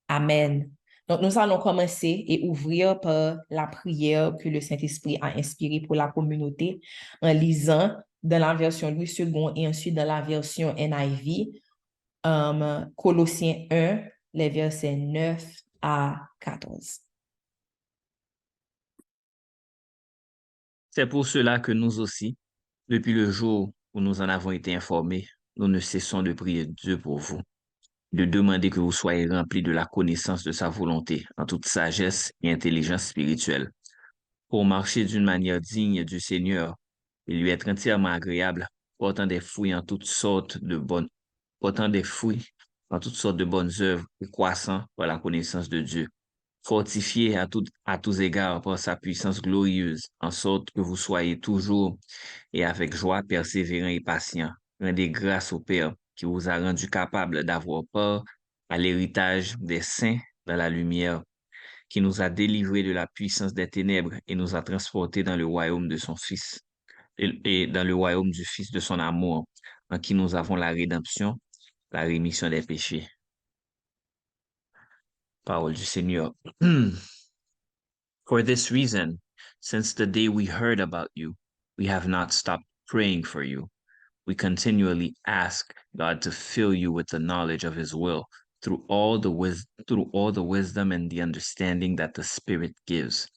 Amen. Donc, nous allons commencer et ouvrir par la prière que le Saint-Esprit a inspirée pour la communauté en lisant dans la version Louis II et ensuite dans la version NIV, Colossiens 1, les versets 9 à 14. C'est pour cela que nous aussi, depuis le jour où nous en avons été informés, nous ne cessons de prier Dieu pour vous, de demander que vous soyez remplis de la connaissance de sa volonté en toute sagesse et intelligence spirituelle, pour marcher d'une manière digne du Seigneur et lui être entièrement agréable, portant des fruits en toutes sortes de bonnes, portant des fruits en toutes sortes de bonnes œuvres et croissant par la connaissance de Dieu, fortifié à tous égards par sa puissance glorieuse, en sorte que vous soyez toujours et avec joie persévérants et patients. Rendez grâce au Père qui vous a rendu capable d'avoir part à l'héritage des saints dans la lumière, qui nous a délivrés de la puissance des ténèbres et nous a transportés dans le royaume de son Fils et dans le royaume du Fils de son amour, en qui nous avons la rédemption, la rémission des péchés. Parole du Seigneur. For this reason, since the day we heard about you, we have not stopped praying for you. We continually ask God to fill you with the knowledge of his will through all the wisdom and the understanding that the Spirit gives,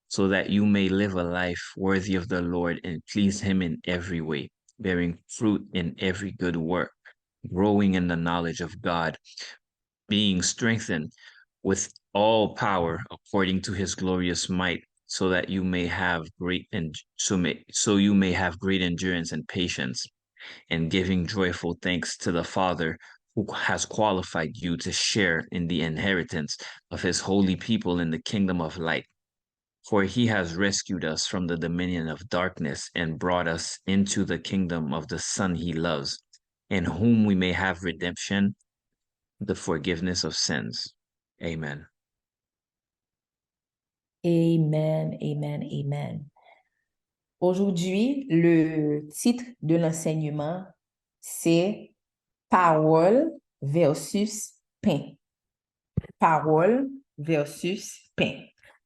so that you may live a life worthy of the Lord and please him in every way, bearing fruit in every good work, growing in the knowledge of God, being strengthened with all power according to his glorious might, so that you may have great endurance and patience, and giving joyful thanks to the Father who has qualified you to share in the inheritance of his holy people in the kingdom of light. For he has rescued us from the dominion of darkness and brought us into the kingdom of the Son he loves, in whom we may have redemption, the forgiveness of sins. Amen. Amen, amen, amen. Aujourd'hui, le titre de l'enseignement, c'est Parole versus pain. Parole versus pain.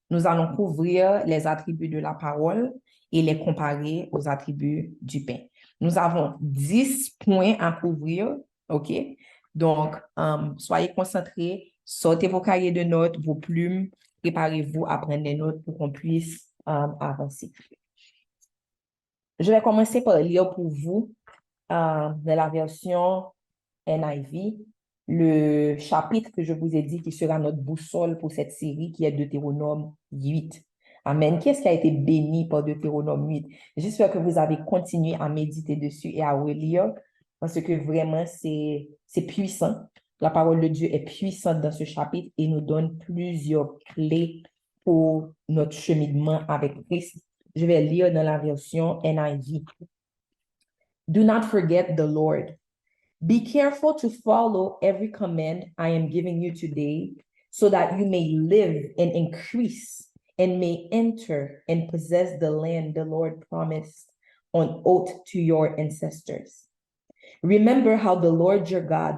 Nous allons couvrir les attributs de la parole et les comparer aux attributs du pain. Nous avons 10 points à couvrir, OK? Donc, soyez concentrés, sortez vos cahiers de notes, vos plumes, préparez-vous à prendre des notes pour qu'on puisse avancer. Je vais commencer par lire pour vous de la version NIV, le chapitre que je vous ai dit qui sera notre boussole pour cette série qui est Deutéronome 8. Amen. Qui est-ce qui a été béni par Deutéronome 8? J'espère que vous avez continué à méditer dessus et à relire parce que vraiment c'est puissant. La parole de Dieu est puissante dans ce chapitre et nous donne plusieurs clés pour notre cheminement avec Christ. Je vais lire dans la version NIV. Do not forget the Lord. Be careful to follow every command I am giving you today, so that you may live and increase and may enter and possess the land the Lord promised on oath to your ancestors. Remember how the Lord your God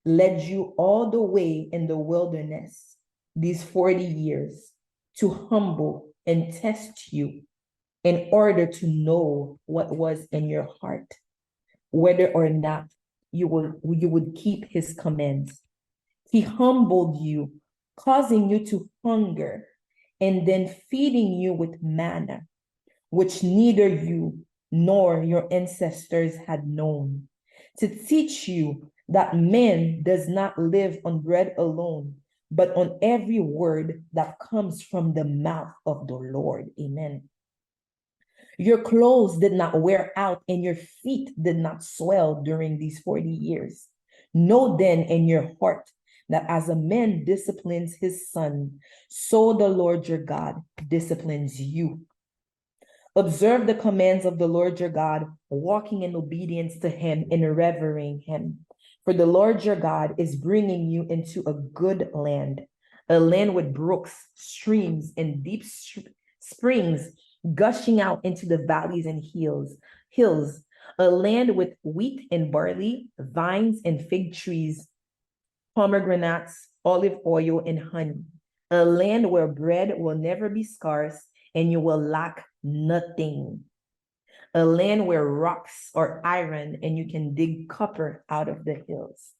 led you all the way in the wilderness these 40 years to humble and test you in order to know what was in your heart, whether or not you would keep his commands. He humbled you, causing you to hunger, and then feeding you with manna, which neither you nor your ancestors had known, to teach you that man does not live on bread alone, but on every word that comes from the mouth of the Lord. Amen. Your clothes did not wear out and your feet did not swell during these 40 years. Know then in your heart that as a man disciplines his son, so the Lord your God disciplines you. Observe the commands of the Lord your God, walking in obedience to him and revering him. For the Lord your God is bringing you into a good land, a land with brooks, streams, and deep springs gushing out into the valleys and hills, a land with wheat and barley, vines and fig trees, pomegranates, olive oil, and honey. A land where bread will never be scarce and you will lack nothing. A land where rocks are iron and you can dig copper out of the hills.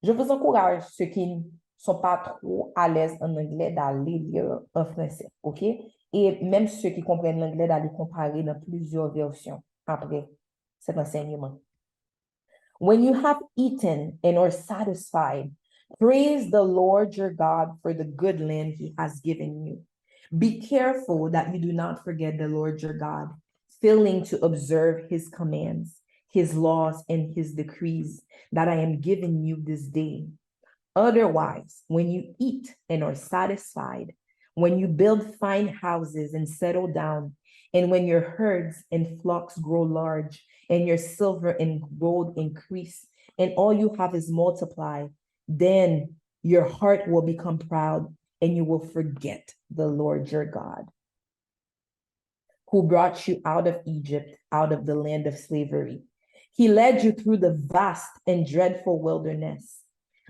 Je vous encourage, ceux qui ne sont pas trop à l'aise en anglais, d'aller lire en français, OK? Et même ceux qui comprennent l'anglais, d'aller comparer dans plusieurs versions après cet enseignement. When you have eaten and are satisfied, praise the Lord your God for the good land he has given you. Be careful that you do not forget the Lord your God, failing to observe his commands, his laws, and his decrees that I am giving you this day. Otherwise, when you eat and are satisfied, when you build fine houses and settle down, and when your herds and flocks grow large, and your silver and gold increase, and all you have is multiplied, then your heart will become proud, and you will forget the Lord your God, who brought you out of Egypt, out of the land of slavery. He led you through the vast and dreadful wilderness,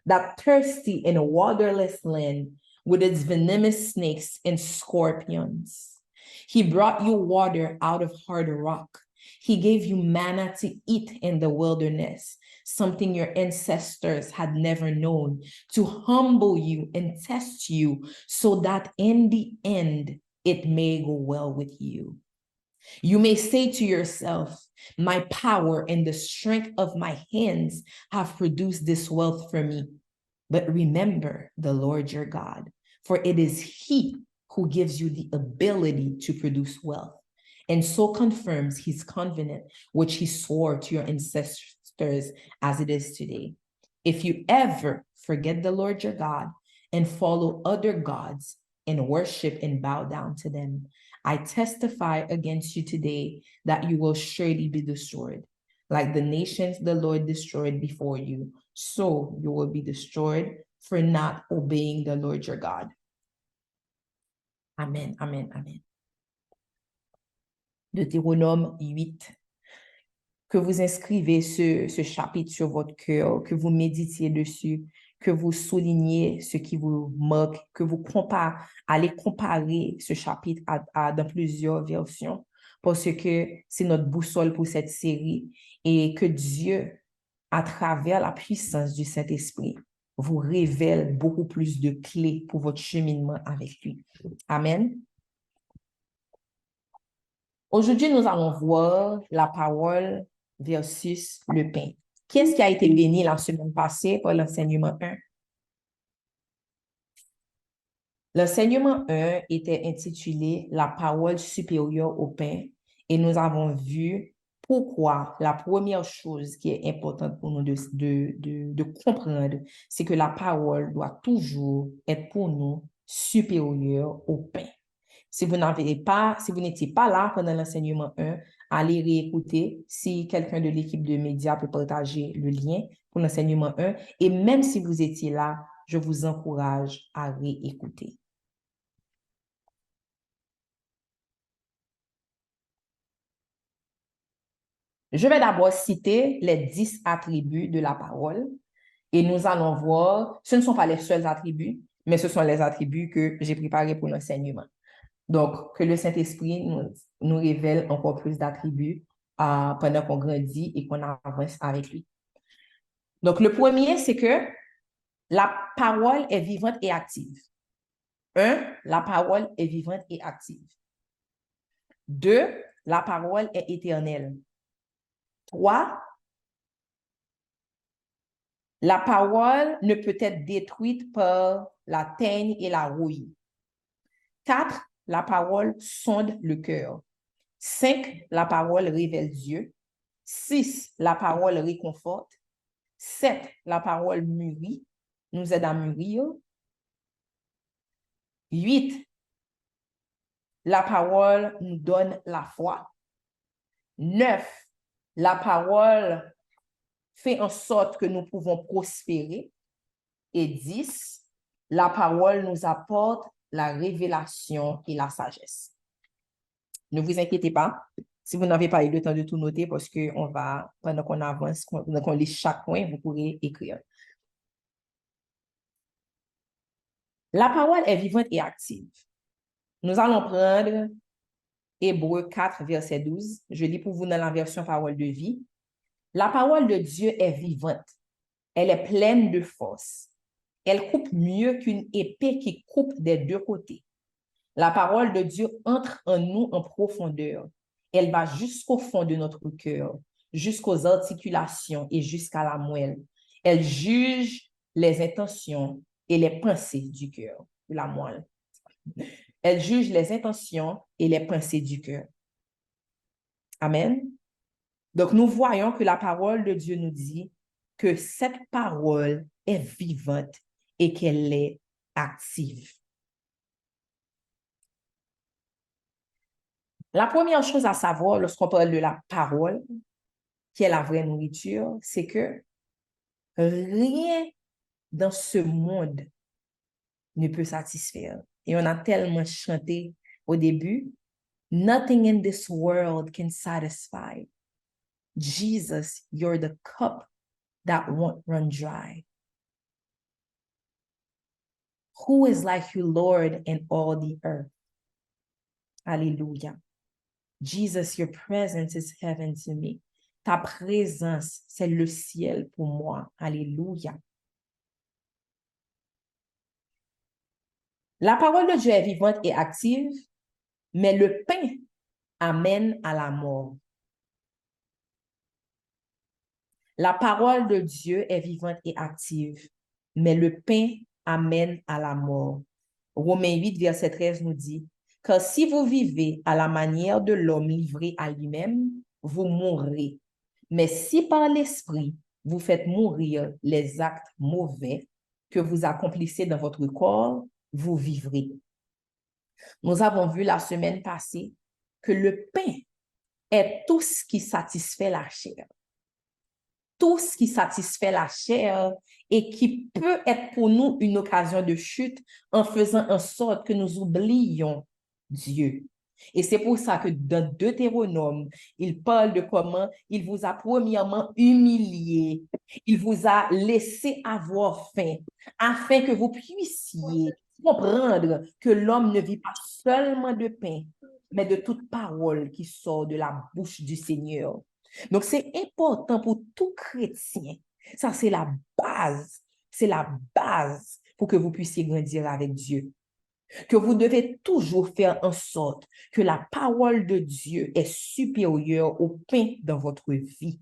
that thirsty and waterless land with its venomous snakes and scorpions. He brought you water out of hard rock. He gave you manna to eat in the wilderness, something your ancestors had never known, to humble you and test you so that in the end it may go well with you. You may say to yourself, my power and the strength of my hands have produced this wealth for me. But remember the Lord your God, for it is he who gives you the ability to produce wealth, and so confirms his covenant, which he swore to your ancestors as it is today. If you ever forget the Lord your God and follow other gods and worship and bow down to them, I testify against you today that you will surely be destroyed. Like the nations the Lord destroyed before you, so you will be destroyed for not obeying the Lord your God. Amen, amen, amen. Deutéronome 8. Que vous inscrivez ce chapitre sur votre cœur, que vous méditiez dessus, que vous souligniez ce qui vous manque, que vous allez comparer ce chapitre dans plusieurs versions, parce que c'est notre boussole pour cette série et que Dieu, à travers la puissance du Saint-Esprit, vous révèle beaucoup plus de clés pour votre cheminement avec lui. Amen. Aujourd'hui, nous allons voir la parole versus le pain. Qu'est-ce qui a été béni la semaine passée par l'enseignement 1? L'enseignement 1 était intitulé « La parole supérieure au pain » et nous avons vu pourquoi la première chose qui est importante pour nous de comprendre, c'est que la parole doit toujours être pour nous supérieure au pain. Si vous n'étiez pas là pendant l'enseignement 1, allez réécouter. Si quelqu'un de l'équipe de médias peut partager le lien pour l'enseignement 1. Et même si vous étiez là, je vous encourage à réécouter. Je vais d'abord citer les 10 attributs de la parole. Et nous allons voir, ce ne sont pas les seuls attributs, mais ce sont les attributs que j'ai préparés pour l'enseignement. Donc, que le Saint-Esprit nous révèle encore plus d'attributs pendant qu'on grandit et qu'on avance avec lui. Donc, le premier, c'est que la parole est vivante et active. 1, la parole est vivante et active. 2, la parole est éternelle. 3, la parole ne peut être détruite par la teigne et la rouille. 4, la parole sonde le cœur. 5, la parole révèle Dieu. 6, la parole réconforte. 7, la parole mûrit, nous aide à mûrir. 8, la parole nous donne la foi. 9, la parole fait en sorte que nous pouvons prospérer. Et 10, la parole nous apporte la révélation et la sagesse. Ne vous inquiétez pas, si vous n'avez pas eu le temps de tout noter, parce que pendant qu'on avance, qu'on lit chaque point, vous pourrez écrire. La parole est vivante et active. Nous allons prendre Hébreux 4, verset 12. Je lis pour vous dans la version parole de vie. La parole de Dieu est vivante. Elle est pleine de force. Elle coupe mieux qu'une épée qui coupe des deux côtés. La parole de Dieu entre en nous en profondeur. Elle va jusqu'au fond de notre cœur, jusqu'aux articulations et jusqu'à la moelle. Elle juge les intentions et les pensées du cœur, de la moelle. Elle juge les intentions et les pensées du cœur. Amen. Donc, nous voyons que la parole de Dieu nous dit que cette parole est vivante et qu'elle est active. La première chose à savoir lorsqu'on parle de la parole, qui est la vraie nourriture, c'est que rien dans ce monde ne peut satisfaire. Et on a tellement chanté au début, nothing in this world can satisfy. Jesus, you're the cup that won't run dry. Who is like you, Lord, in all the earth? Alléluia. Jesus, your presence is heaven to me. Ta présence, c'est le ciel pour moi. Alléluia. La parole de Dieu est vivante et active, mais le pain amène à la mort. La parole de Dieu est vivante et active, mais le pain amène à la mort. Romains 8, verset 13 nous dit, « Car si vous vivez à la manière de l'homme livré à lui-même, vous mourrez. Mais si par l'esprit, vous faites mourir les actes mauvais que vous accomplissez dans votre corps, vous vivrez. » Nous avons vu la semaine passée que le pain est tout ce qui satisfait la chair. Tout ce qui satisfait la chair et qui peut être pour nous une occasion de chute en faisant en sorte que nous oublions Dieu. Et c'est pour ça que dans Deutéronome, il parle de comment il vous a premièrement humilié, il vous a laissé avoir faim, afin que vous puissiez comprendre que l'homme ne vit pas seulement de pain, mais de toute parole qui sort de la bouche du Seigneur. Donc, c'est important pour tout chrétien. Ça, c'est la base. C'est la base pour que vous puissiez grandir avec Dieu. Que vous devez toujours faire en sorte que la parole de Dieu est supérieure au pain dans votre vie.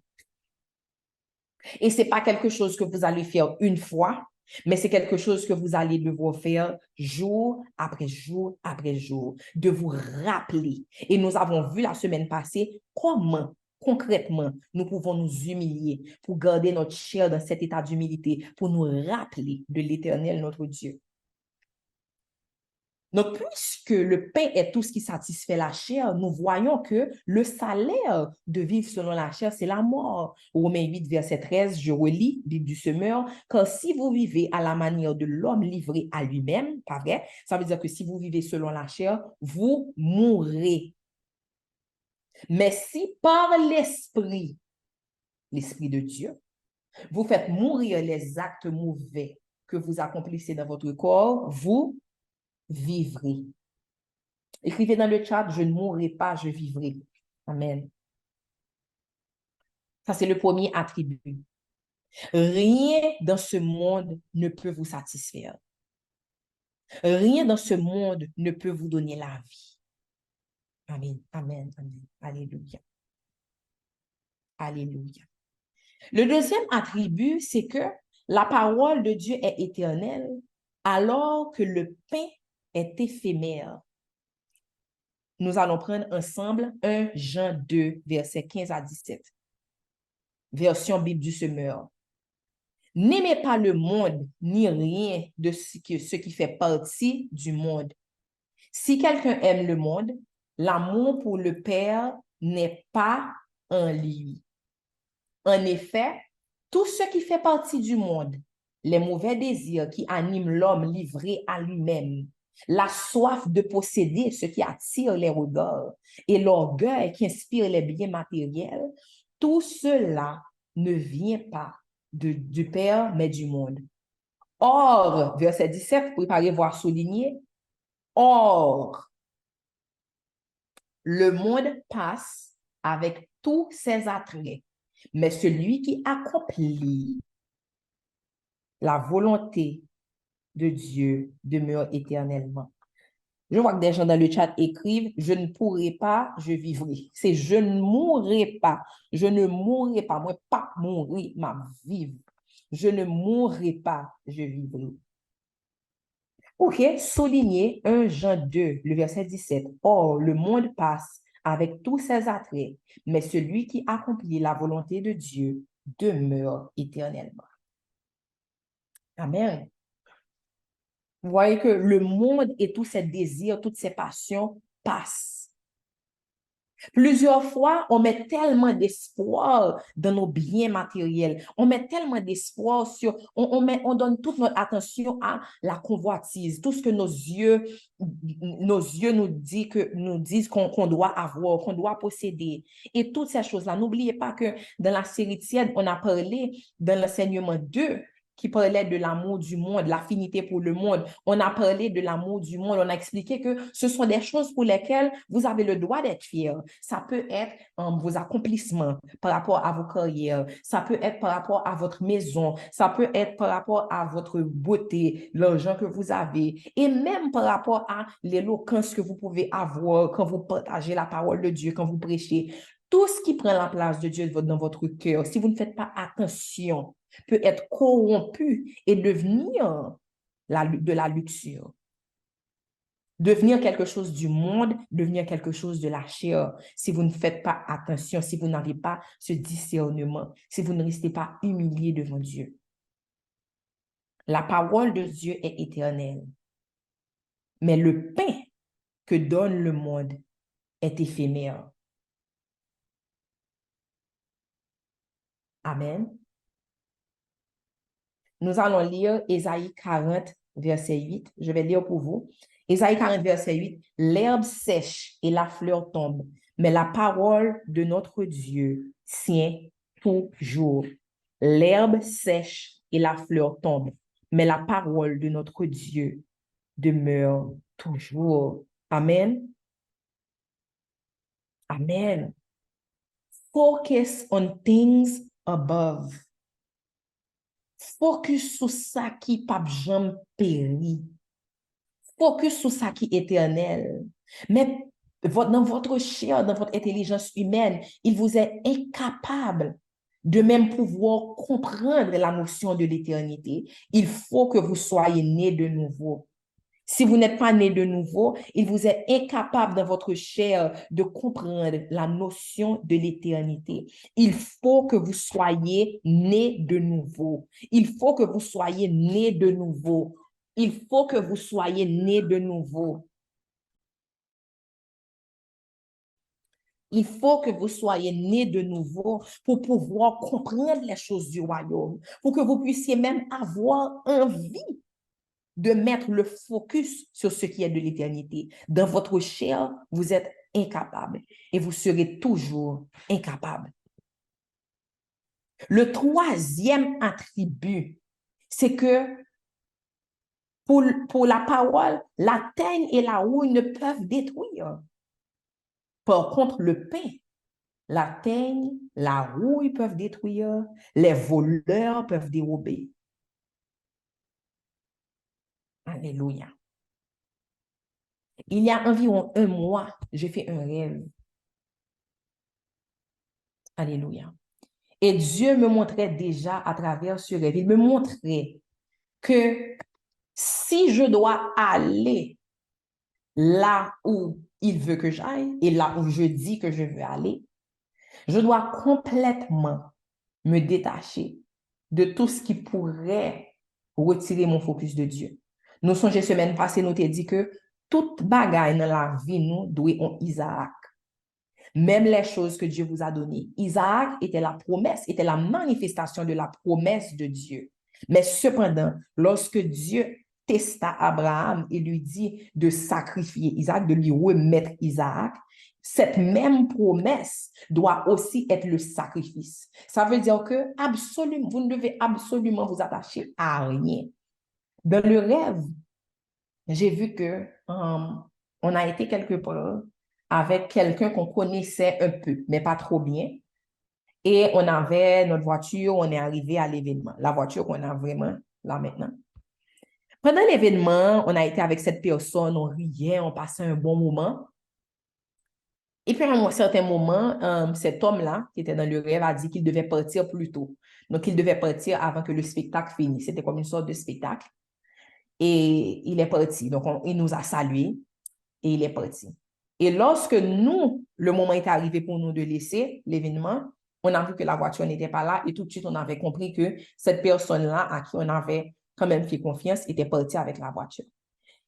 Et ce n'est pas quelque chose que vous allez faire une fois, mais c'est quelque chose que vous allez devoir faire jour après jour après jour, de vous rappeler. Et nous avons vu la semaine passée comment concrètement, nous pouvons nous humilier pour garder notre chair dans cet état d'humilité, pour nous rappeler de l'Éternel, notre Dieu. Donc, puisque le pain est tout ce qui satisfait la chair, nous voyons que le salaire de vivre selon la chair, c'est la mort. Romains 8, verset 13, je relis, Bible du semeur, car si vous vivez à la manière de l'homme livré à lui-même, pas vrai, ça veut dire que si vous vivez selon la chair, vous mourrez. Mais si par l'esprit, l'esprit de Dieu, vous faites mourir les actes mauvais que vous accomplissez dans votre corps, vous vivrez. Écrivez dans le chat, je ne mourrai pas, je vivrai. Amen. Ça, c'est le premier attribut. Rien dans ce monde ne peut vous satisfaire. Rien dans ce monde ne peut vous donner la vie. Amen, amen, amen. Alléluia. Alléluia. Le deuxième attribut, c'est que la parole de Dieu est éternelle alors que le pain est éphémère. Nous allons prendre ensemble 1 Jean 2, versets 15 à 17. Version Bible du semeur. N'aimez pas le monde, ni rien de ce qui fait partie du monde. Si quelqu'un aime le monde, l'amour pour le Père n'est pas en lui. En effet, tout ce qui fait partie du monde, les mauvais désirs qui animent l'homme livré à lui-même, la soif de posséder ce qui attire les regards et l'orgueil qui inspire les biens matériels, tout cela ne vient pas du Père, mais du monde. Or, verset 17, préparez-vous à souligner, or, le monde passe avec tous ses attraits, mais celui qui accomplit la volonté de Dieu demeure éternellement. Je vois que des gens dans le chat écrivent, je ne pourrai pas, je vivrai. C'est je ne mourrai pas. Je ne mourrai pas. Moi, pas mourir, ma vivre. Je ne mourrai pas, je vivrai. OK, souligner 1 Jean 2, le verset 17. Or, le monde passe avec tous ses attraits, mais celui qui accomplit la volonté de Dieu demeure éternellement. Amen. Vous voyez que le monde et tous ses désirs, toutes ses passions passent. Plusieurs fois, on met tellement d'espoir dans nos biens matériels. On met tellement d'espoir sur, on donne toute notre attention à la convoitise, tout ce que nos yeux nous disent qu'on doit avoir, qu'on doit posséder. Et toutes ces choses-là. N'oubliez pas que dans la série tiède, on a parlé dans l'enseignement 2 qui parlait de l'amour du monde, l'affinité pour le monde. On a parlé de l'amour du monde. On a expliqué que ce sont des choses pour lesquelles vous avez le droit d'être fier. Ça peut être vos accomplissements par rapport à vos carrières. Ça peut être par rapport à votre maison. Ça peut être par rapport à votre beauté, l'argent que vous avez. Et même par rapport à l'éloquence que vous pouvez avoir quand vous partagez la parole de Dieu, quand vous prêchez. Tout ce qui prend la place de Dieu dans votre cœur, si vous ne faites pas attention, peut être corrompu et devenir de la luxure. Devenir quelque chose du monde, devenir quelque chose de la chair, si vous ne faites pas attention, si vous n'avez pas ce discernement, si vous ne restez pas humilié devant Dieu. La parole de Dieu est éternelle, mais le pain que donne le monde est éphémère. Amen. Nous allons lire Ésaïe 40, verset 8. Je vais lire pour vous. Ésaïe 40, verset 8. L'herbe sèche et la fleur tombe, mais la parole de notre Dieu tient toujours. L'herbe sèche et la fleur tombe, mais la parole de notre Dieu demeure toujours. Amen. Amen. Focus on things above. Focus sur ça qui pas jamais péri. Focus sur ça qui est éternel. Mais dans votre chair, dans votre intelligence humaine, il vous est incapable de même pouvoir comprendre la notion de l'éternité. Il faut que vous soyez né de nouveau. Si vous n'êtes pas né de nouveau, il vous est incapable dans votre chair de comprendre la notion de l'éternité. Il faut que vous soyez né de nouveau. Il faut que vous soyez né de nouveau. Il faut que vous soyez né de nouveau. Il faut que vous soyez né de nouveau pour pouvoir comprendre les choses du royaume, pour que vous puissiez même avoir envie de mettre le focus sur ce qui est de l'éternité. Dans votre chair, vous êtes incapable et vous serez toujours incapable. Le troisième attribut, c'est que pour la parole, la teigne et la houille ne peuvent détruire. Par contre, le pain, la teigne, la houille peuvent détruire, les voleurs peuvent dérober. Alléluia. Il y a environ 1 mois, j'ai fait un rêve. Alléluia. Et Dieu me montrait déjà à travers ce rêve, il me montrait que si je dois aller là où il veut que j'aille et là où je dis que je veux aller, je dois complètement me détacher de tout ce qui pourrait retirer mon focus de Dieu. Nous songeons semaine passée, nous t'ai dit que toute bagaille dans la vie, nous doit Isaac. Même les choses que Dieu vous a données. Isaac était la promesse, était la manifestation de la promesse de Dieu. Mais cependant, lorsque Dieu testa Abraham et lui dit de sacrifier Isaac, de lui remettre Isaac, cette même promesse doit aussi être le sacrifice. Ça veut dire que absolument, vous ne devez absolument vous attacher à rien. Dans le rêve, j'ai vu que on a été quelque part avec quelqu'un qu'on connaissait un peu, mais pas trop bien. Et on avait notre voiture, on est arrivé à l'événement. La voiture qu'on a vraiment là maintenant. Pendant l'événement, on a été avec cette personne, on riait, on passait un bon moment. Et puis à un certain moment, cet homme-là, qui était dans le rêve, a dit qu'il devait partir plus tôt. Donc, il devait partir avant que le spectacle finisse. C'était comme une sorte de spectacle. Et il est parti. Donc, il nous a salués et il est parti. Et lorsque nous, le moment est arrivé pour nous de laisser l'événement, on a vu que la voiture n'était pas là et tout de suite, on avait compris que cette personne-là à qui on avait quand même fait confiance était partie avec la voiture.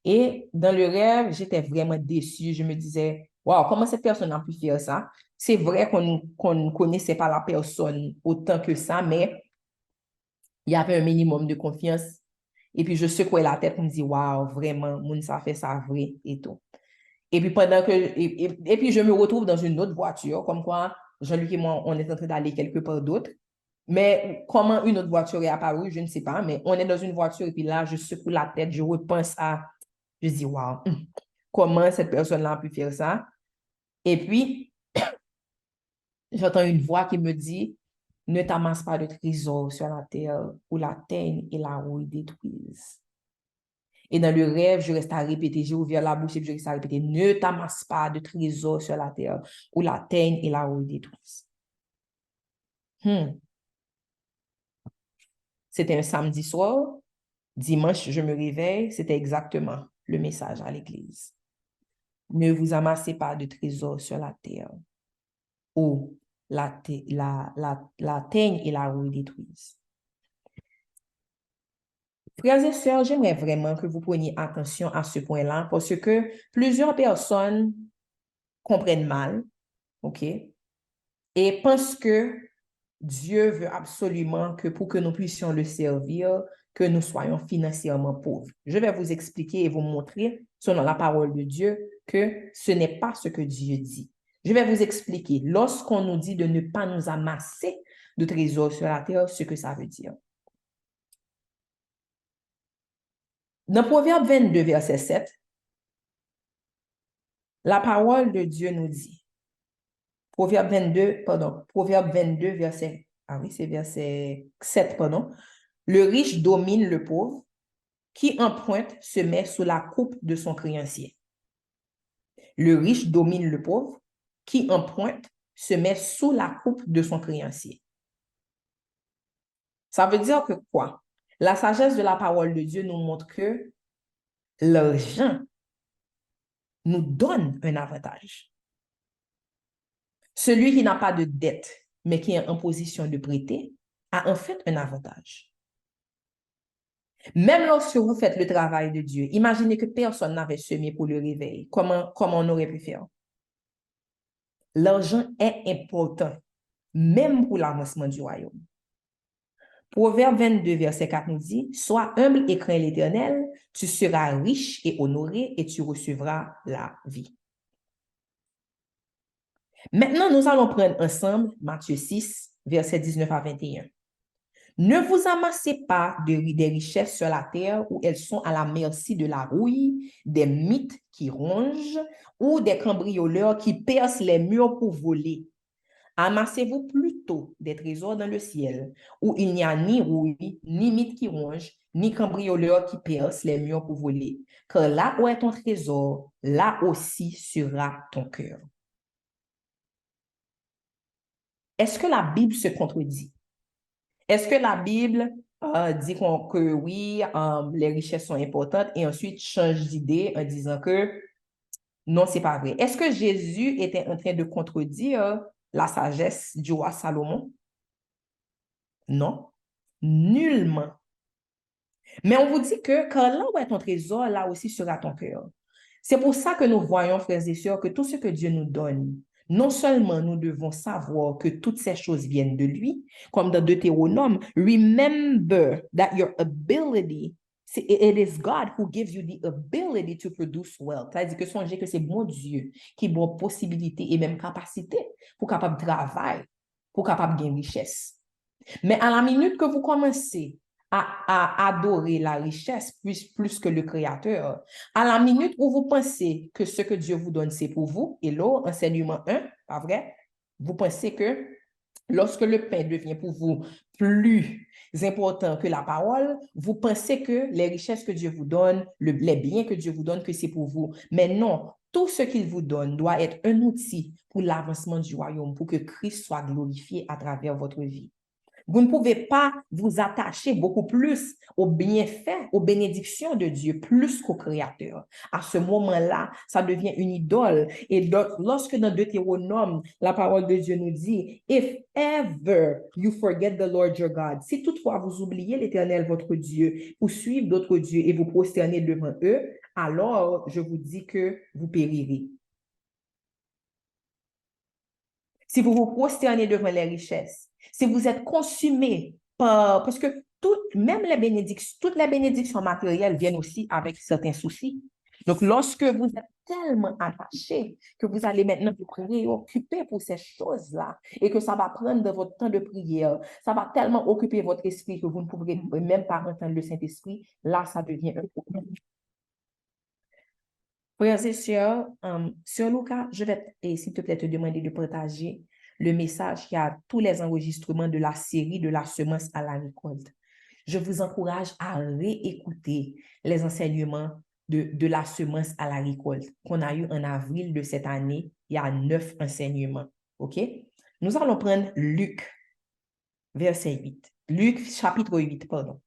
Et dans le rêve, j'étais vraiment déçue. Je me disais, waouh, comment cette personne a pu faire ça? C'est vrai qu'on ne connaissait pas la personne autant que ça, mais il y avait un minimum de confiance. Et puis, je secouais la tête pour me dire, waouh, vraiment, moun ça fait ça vrai et tout. Et puis, et puis, je me retrouve dans une autre voiture, comme quoi Jean-Luc et moi, on est en train d'aller quelque part d'autre. Mais comment une autre voiture est apparue, je ne sais pas. Mais on est dans une voiture et puis là, je secoue la tête, je repense je dis, waouh, comment cette personne-là a pu faire ça? Et puis, j'entends une voix qui me dit, ne t'amasse pas de trésors sur la terre où la teigne et la rouille détruisent. Et dans le rêve, je reste à répéter, j'ai ouvert la bouche et je reste à répéter, ne t'amasse pas de trésors sur la terre où la teigne et la rouille détruisent. C'était un samedi soir. Dimanche, je me réveille. C'était exactement le message à l'église. Ne vous amassez pas de trésors sur la terre où la teigne et la rouille détruisent. Frères et sœurs, j'aimerais vraiment que vous preniez attention à ce point-là parce que plusieurs personnes comprennent mal, OK, et pensent que Dieu veut absolument que pour que nous puissions le servir, que nous soyons financièrement pauvres. Je vais vous expliquer et vous montrer, selon la parole de Dieu, que ce n'est pas ce que Dieu dit. Je vais vous expliquer, lorsqu'on nous dit de ne pas nous amasser de trésors sur la terre, ce que ça veut dire. Dans Proverbe 22, verset 7, la parole de Dieu nous dit, Proverbe 22, verset, ah oui, c'est verset 7, pardon. Le riche domine le pauvre, qui emprunte se met sous la coupe de son créancier. Le riche domine le pauvre, qui emprunte se met sous la coupe de son créancier. Ça veut dire que quoi? La sagesse de la parole de Dieu nous montre que l'argent nous donne un avantage. Celui qui n'a pas de dette, mais qui est en position de prêter, a en fait un avantage. Même lorsque vous faites le travail de Dieu, imaginez que personne n'avait semé pour le réveil. Comment on aurait pu faire? L'argent est important, même pour l'avancement du royaume. Proverbe 22, verset 4 nous dit, « Sois humble et crains l'Éternel, tu seras riche et honoré et tu recevras la vie. » Maintenant, nous allons prendre ensemble Matthieu 6, verset 19 à 21. Ne vous amassez pas des richesses sur la terre où elles sont à la merci de la rouille, des mythes qui rongent ou des cambrioleurs qui percent les murs pour voler. Amassez-vous plutôt des trésors dans le ciel où il n'y a ni rouille, ni mythes qui rongent, ni cambrioleurs qui percent les murs pour voler. Car là où est ton trésor, là aussi sera ton cœur. Est-ce que la Bible se contredit? Est-ce que la Bible dit que oui, les richesses sont importantes et ensuite change d'idée en disant que non, c'est pas vrai? Est-ce que Jésus était en train de contredire la sagesse du roi Salomon? Non, nullement. Mais on vous dit que quand là où est ton trésor, là aussi sera ton cœur. C'est pour ça que nous voyons, frères et sœurs, que tout ce que Dieu nous donne, non seulement nous devons savoir que toutes ces choses viennent de lui, comme dans Deutéronome, remember that your ability, it is God who gives you the ability to produce wealth. C'est-à-dire que songez que c'est bon Dieu qui donne possibilité et même capacité pour capable travailler, pour capable gagner richesse. Mais à la minute que vous commencez à adorer la richesse plus que le Créateur. À la minute où vous pensez que ce que Dieu vous donne, c'est pour vous, et là, enseignement 1, pas vrai? Vous pensez que lorsque le pain devient pour vous plus important que la parole, vous pensez que les richesses que Dieu vous donne, les biens que Dieu vous donne, que c'est pour vous. Mais non, tout ce qu'il vous donne doit être un outil pour l'avancement du royaume, pour que Christ soit glorifié à travers votre vie. Vous ne pouvez pas vous attacher beaucoup plus aux bienfaits, aux bénédictions de Dieu, plus qu'au Créateur. À ce moment-là, ça devient une idole. Et lorsque dans Deutéronome, la parole de Dieu nous dit, If ever you forget the Lord your God, si toutefois vous oubliez l'Éternel, votre Dieu, pour suivre d'autres dieux et vous prosternez devant eux, alors je vous dis que vous périrez. Si vous vous prosternez devant les richesses, si vous êtes consumé parce que même toutes les bénédictions matérielles viennent aussi avec certains soucis. Donc, lorsque vous êtes tellement attaché que vous allez maintenant vous préoccuper pour ces choses-là et que ça va prendre de votre temps de prière, ça va tellement occuper votre esprit que vous ne pourrez même pas entendre le Saint-Esprit, là, ça devient un problème. Frères et sœurs, Sœur Luca, je vais, s'il te plaît, te demander de partager le message qui a tous les enregistrements de la série de la semence à la récolte. Je vous encourage à réécouter les enseignements de la semence à la récolte qu'on a eu en avril de cette année. Il y a 9 enseignements. OK? Nous allons prendre Luc, verset 8. Luc, chapitre 8, pardon.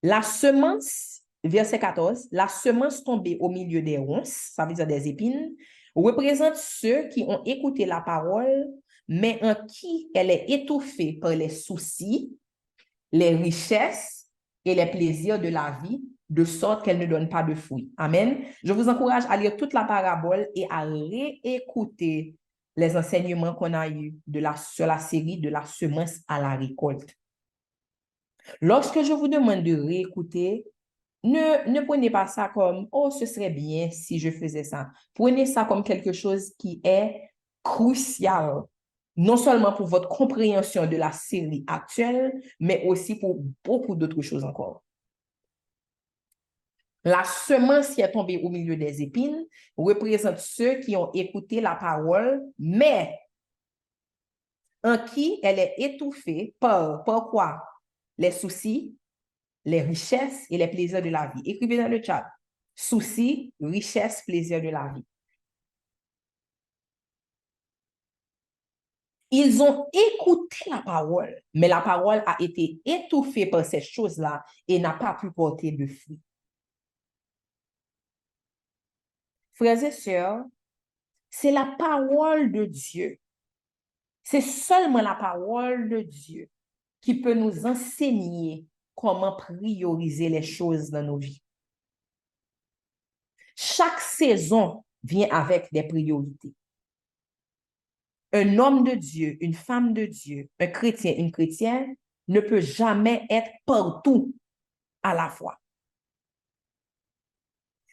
La semence, verset 14, la semence tombée au milieu des ronces, ça veut dire des épines, représente ceux qui ont écouté la parole, mais en qui elle est étouffée par les soucis, les richesses et les plaisirs de la vie, de sorte qu'elle ne donne pas de fruits. Amen. Je vous encourage à lire toute la parabole et à réécouter les enseignements qu'on a eus sur la série de la semence à la récolte. Lorsque je vous demande de réécouter, ne prenez pas ça comme « Oh, ce serait bien si je faisais ça ». Prenez ça comme quelque chose qui est crucial, non seulement pour votre compréhension de la série actuelle, mais aussi pour beaucoup d'autres choses encore. La semence qui est tombée au milieu des épines représente ceux qui ont écouté la parole, mais en qui elle est étouffée par quoi? Les soucis, les richesses et les plaisirs de la vie. Écrivez dans le chat. Soucis, richesses, plaisirs de la vie. Ils ont écouté la parole, mais la parole a été étouffée par ces choses-là et n'a pas pu porter de fruits. Frères et sœurs, c'est la parole de Dieu. C'est seulement la parole de Dieu qui peut nous enseigner comment prioriser les choses dans nos vies. Chaque saison vient avec des priorités. Un homme de Dieu, une femme de Dieu, un chrétien, une chrétienne ne peut jamais être partout à la fois.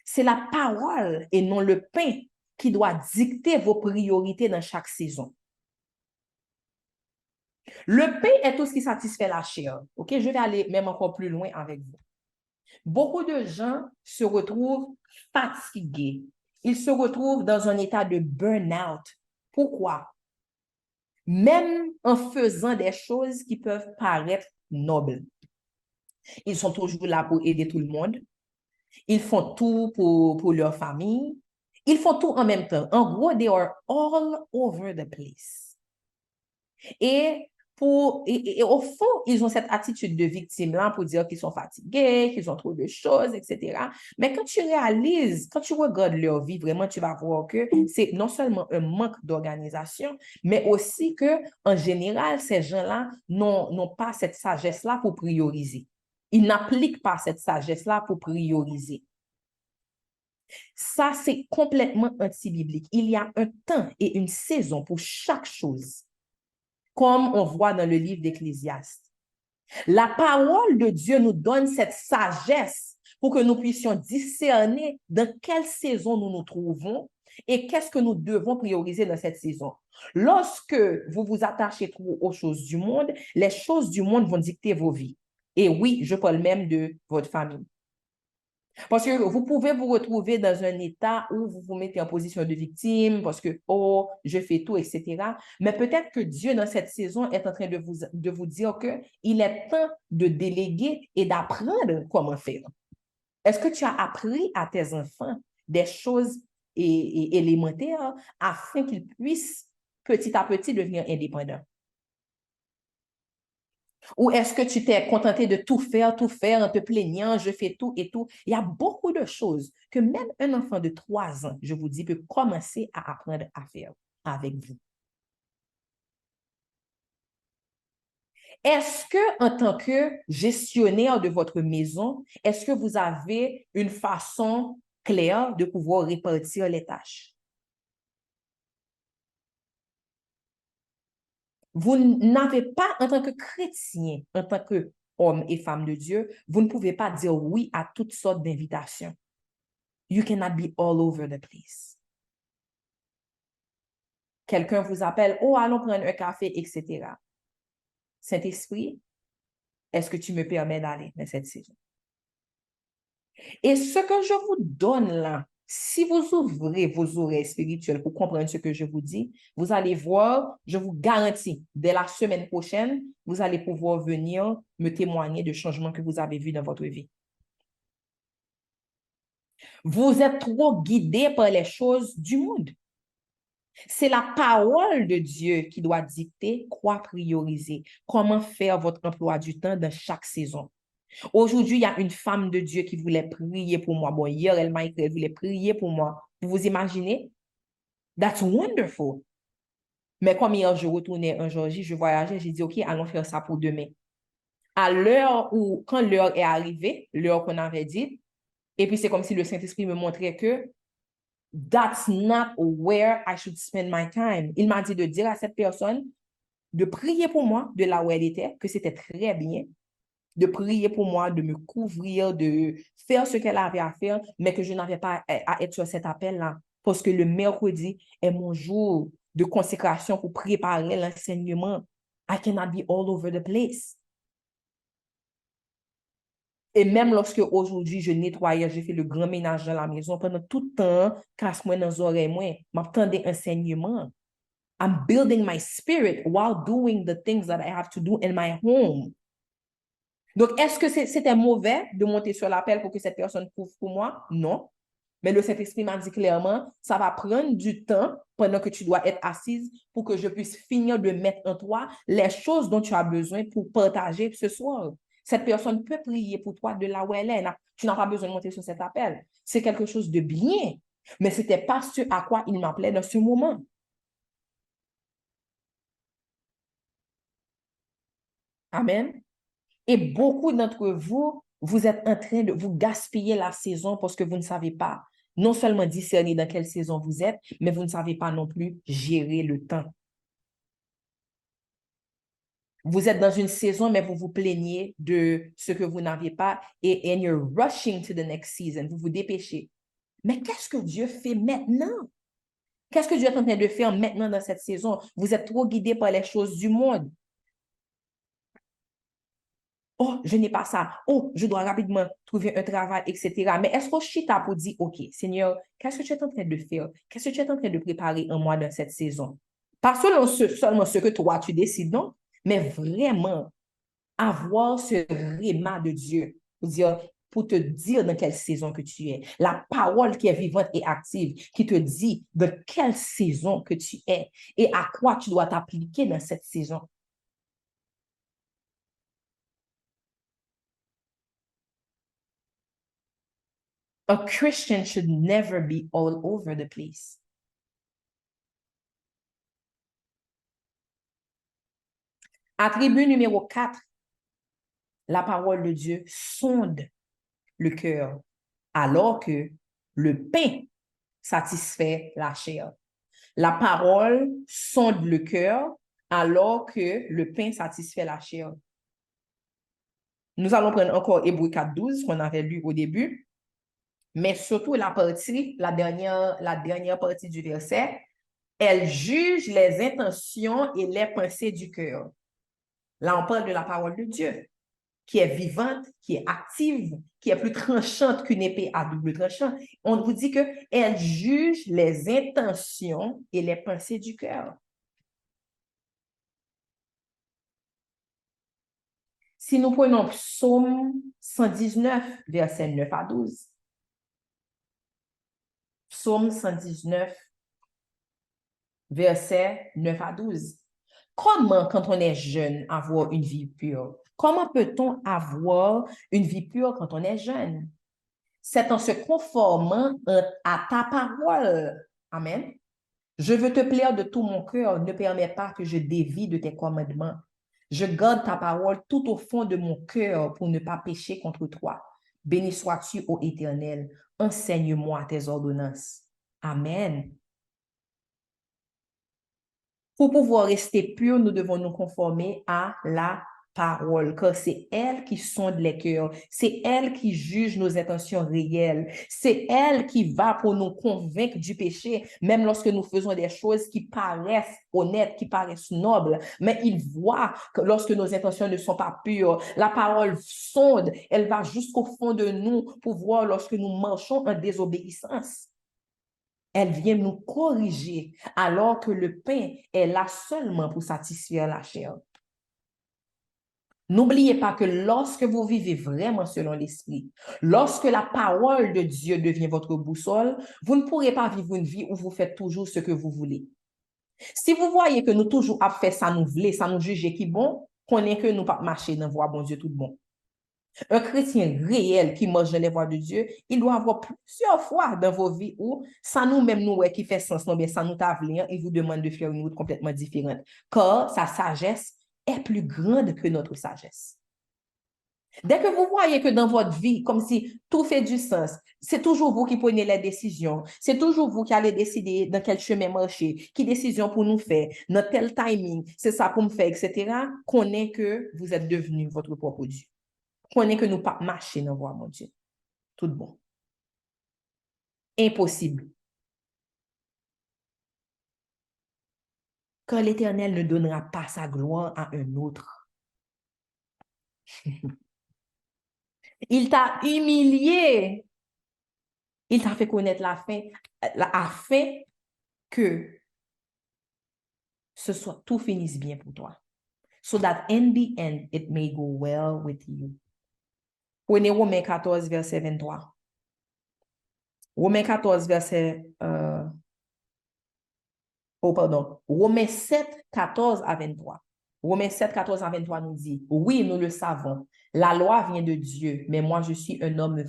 C'est la parole et non le pain qui doit dicter vos priorités dans chaque saison. Le pain est tout ce qui satisfait la chair. OK? Je vais aller même encore plus loin avec vous. Beaucoup de gens se retrouvent fatigués. Ils se retrouvent dans un état de burn-out. Pourquoi? Même en faisant des choses qui peuvent paraître nobles. Ils sont toujours là pour aider tout le monde. Ils font tout pour leur famille. Ils font tout en même temps. En gros, they are all over the place. Et au fond, ils ont cette attitude de victime-là pour dire qu'ils sont fatigués, qu'ils ont trop de choses, etc. Mais quand tu réalises, quand tu regardes leur vie, vraiment, tu vas voir que c'est non seulement un manque d'organisation, mais aussi que, en général, ces gens-là n'ont pas cette sagesse-là pour prioriser. Ils n'appliquent pas cette sagesse-là pour prioriser. Ça, c'est complètement anti-biblique. Il y a un temps et une saison pour chaque chose, comme on voit dans le livre d'Ecclésiaste. La parole de Dieu nous donne cette sagesse pour que nous puissions discerner dans quelle saison nous nous trouvons Et qu'est-ce que nous devons prioriser dans cette saison? Lorsque vous vous attachez trop aux choses du monde, les choses du monde vont dicter vos vies. Et oui, je parle même de votre famille. Parce que vous pouvez vous retrouver dans un état où vous vous mettez en position de victime parce que, oh, je fais tout, etc. Mais peut-être que Dieu, dans cette saison, est en train de vous dire qu'il est temps de déléguer et d'apprendre comment faire. Est-ce que tu as appris à tes enfants des choses élémentaires afin qu'ils puissent petit à petit devenir indépendants? Ou est-ce que tu t'es contenté de tout faire en te plaignant, je fais tout et tout? Il y a beaucoup de choses que même un enfant de 3 ans, je vous dis, peut commencer à apprendre à faire avec vous. Est-ce que, en tant que gestionnaire de votre maison, est-ce que vous avez une façon claire de pouvoir répartir les tâches? Vous n'avez pas, en tant que chrétien, en tant qu'homme et femme de Dieu, vous ne pouvez pas dire oui à toutes sortes d'invitations. You cannot be all over the place. Quelqu'un vous appelle, oh, allons prendre un café, etc. Saint-Esprit, est-ce que tu me permets d'aller dans cette saison? Et ce que je vous donne là, si vous ouvrez vos oreilles spirituelles pour comprendre ce que je vous dis, vous allez voir, je vous garantis, dès la semaine prochaine, vous allez pouvoir venir me témoigner de changements que vous avez vus dans votre vie. Vous êtes trop guidé par les choses du monde. C'est la parole de Dieu qui doit dicter quoi prioriser, comment faire votre emploi du temps dans chaque saison. Aujourd'hui, il y a une femme de Dieu qui voulait prier pour moi. Bon, hier, elle m'a écrit, elle voulait prier pour moi. Vous imaginez? That's wonderful. Mais comme hier, je retournais en Georgie, je voyageais, j'ai dit, OK, allons faire ça pour demain. Quand l'heure est arrivée, l'heure qu'on avait dit, et puis c'est comme si le Saint-Esprit me montrait que that's not where I should spend my time. Il m'a dit de dire à cette personne de prier pour moi de là où elle était, que c'était très bien, de prier pour moi, de me couvrir, de faire ce qu'elle avait à faire, mais que je n'avais pas à être sur cet appel-là. Parce que le mercredi est mon jour de consécration pour préparer l'enseignement. I cannot be all over the place. Et même lorsque aujourd'hui, je nettoyais, j'ai fait le grand ménage dans la maison, pendant tout le temps, casse-moi dans les oreilles, moi, m'attendais enseignement. I'm building my spirit while doing the things that I have to do in my home. Donc, est-ce que c'était mauvais de monter sur l'appel pour que cette personne prouve pour moi? Non. Mais le Saint-Esprit m'a dit clairement, ça va prendre du temps pendant que tu dois être assise pour que je puisse finir de mettre en toi les choses dont tu as besoin pour partager ce soir. Cette personne peut prier pour toi de là où elle est. Tu n'as pas besoin de monter sur cet appel. C'est quelque chose de bien, mais ce n'était pas ce à quoi il m'appelait dans ce moment. Amen. Et beaucoup d'entre vous, vous êtes en train de vous gaspiller la saison parce que vous ne savez pas non seulement discerner dans quelle saison vous êtes, mais vous ne savez pas non plus gérer le temps. Vous êtes dans une saison, mais vous vous plaignez de ce que vous n'avez pas et you're rushing to the next season. Vous vous dépêchez. Mais qu'est-ce que Dieu fait maintenant? Qu'est-ce que Dieu est en train de faire maintenant dans cette saison? Vous êtes trop guidé par les choses du monde. Oh, je n'ai pas ça. Oh, je dois rapidement trouver un travail, etc. Mais est-ce qu'on chita pour dire, OK, Seigneur, qu'est-ce que tu es en train de faire? Qu'est-ce que tu es en train de préparer en moi dans cette saison? Pas seulement ce que toi, tu décides, non? Mais vraiment avoir ce réma de Dieu pour te dire dans quelle saison que tu es. La parole qui est vivante et active, qui te dit de quelle saison que tu es et à quoi tu dois t'appliquer dans cette saison. A Christian should never be all over the place. Attribut numéro 4, la parole de Dieu sonde le cœur, alors que le pain satisfait la chair. La parole sonde le cœur, alors que le pain satisfait la chair. Nous allons prendre encore Hébreux 4.12 qu'on avait lu au début. mais surtout la dernière partie du verset, elle juge les intentions et les pensées du cœur. Là, on parle de la parole de Dieu, qui est vivante, qui est active, qui est plus tranchante qu'une épée à double tranchant. On vous dit qu'elle juge les intentions et les pensées du cœur. Si nous prenons Psaume 119, versets 9 à 12, Psaume 119, versets 9 à 12. Comment, quand on est jeune, avoir une vie pure? Comment peut-on avoir une vie pure quand on est jeune? C'est en se conformant à ta parole. Amen. Je veux te plaire de tout mon cœur. Ne permets pas que je dévie de tes commandements. Je garde ta parole tout au fond de mon cœur pour ne pas pécher contre toi. Béni sois-tu, ô Éternel. Enseigne-moi tes ordonnances. Amen. Pour pouvoir rester pur, nous devons nous conformer à la parole, car c'est elle qui sonde les cœurs, c'est elle qui juge nos intentions réelles, c'est elle qui va pour nous convaincre du péché, même lorsque nous faisons des choses qui paraissent honnêtes, qui paraissent nobles, mais il voit que lorsque nos intentions ne sont pas pures, la parole sonde, elle va jusqu'au fond de nous pour voir lorsque nous marchons en désobéissance. Elle vient nous corriger alors que le pain est là seulement pour satisfaire la chair. N'oubliez pas que lorsque vous vivez vraiment selon l'esprit, lorsque la parole de Dieu devient votre boussole, vous ne pourrez pas vivre une vie où vous faites toujours ce que vous voulez. Si vous voyez que nous toujours à faire ça nous voulons, ça nous juge qui bon, connaissez que nous pas marcher dans voie bon Dieu tout bon. Un chrétien réel qui marche dans les voies de Dieu, il doit avoir plusieurs fois dans vos vies où ça nous-mêmes, nous, qui fait sens, non, bien, ça nous t'avient et vous demande de faire une route complètement différente. Car sa sagesse est plus grande que notre sagesse. Dès que vous voyez que dans votre vie, comme si tout fait du sens, c'est toujours vous qui prenez les décisions, c'est toujours vous qui allez décider dans quel chemin marcher, qui décision pour nous faire, dans tel timing, c'est ça pour me faire, etc., connaissez que vous êtes devenu votre propre Dieu. Connaît que nous pas marcher dans voie, mon Dieu. Tout bon. Impossible. Car l'Éternel ne donnera pas sa gloire à un autre. Il t'a humilié. Il t'a fait connaître la fin, afin que tout finisse bien pour toi. So that in the end, it may go well with you. Prenez Romains 14, verset 23. Romains 14, verset... pardon. Romains 7, 14 à 23. Romains 7, 14 à 23 nous dit, oui, nous le savons, la loi vient de Dieu, mais moi je suis un homme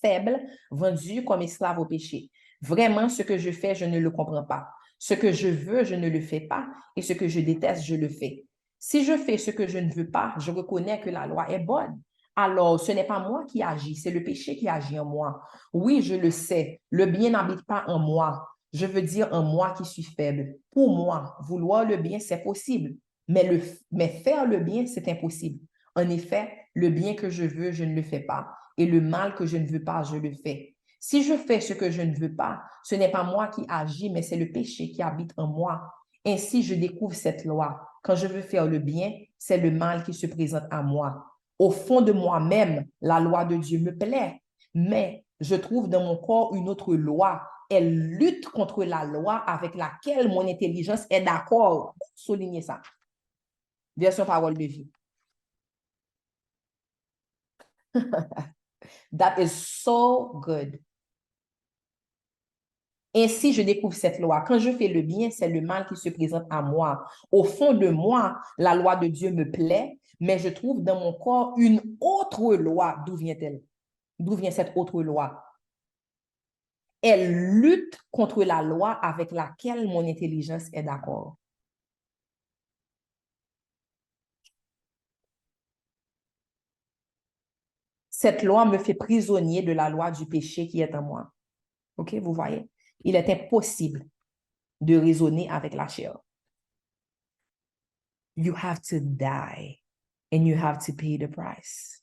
faible, vendu comme esclave au péché. Vraiment, ce que je fais, je ne le comprends pas. Ce que je veux, je ne le fais pas, et ce que je déteste, je le fais. Si je fais ce que je ne veux pas, je reconnais que la loi est bonne. Alors, ce n'est pas moi qui agis, c'est le péché qui agit en moi. Oui, je le sais, le bien n'habite pas en moi. Je veux dire en moi qui suis faible. Pour moi, vouloir le bien, c'est possible, mais faire le bien, c'est impossible. En effet, le bien que je veux, je ne le fais pas, et le mal que je ne veux pas, je le fais. Si je fais ce que je ne veux pas, ce n'est pas moi qui agis, mais c'est le péché qui habite en moi. Ainsi, je découvre cette loi. Quand je veux faire le bien, c'est le mal qui se présente à moi. Au fond de moi-même, la loi de Dieu me plaît, mais je trouve dans mon corps une autre loi. Elle lutte contre la loi avec laquelle mon intelligence est d'accord. Soulignez ça. Version parole de vie. That is so good. Ainsi, je découvre cette loi. Quand je fais le bien, c'est le mal qui se présente à moi. Au fond de moi, la loi de Dieu me plaît, mais je trouve dans mon corps une autre loi. D'où vient-elle? D'où vient cette autre loi? Elle lutte contre la loi avec laquelle mon intelligence est d'accord. Cette loi me fait prisonnier de la loi du péché qui est en moi. OK, vous voyez? Il est impossible de raisonner avec la chair. You have to die and you have to pay the price.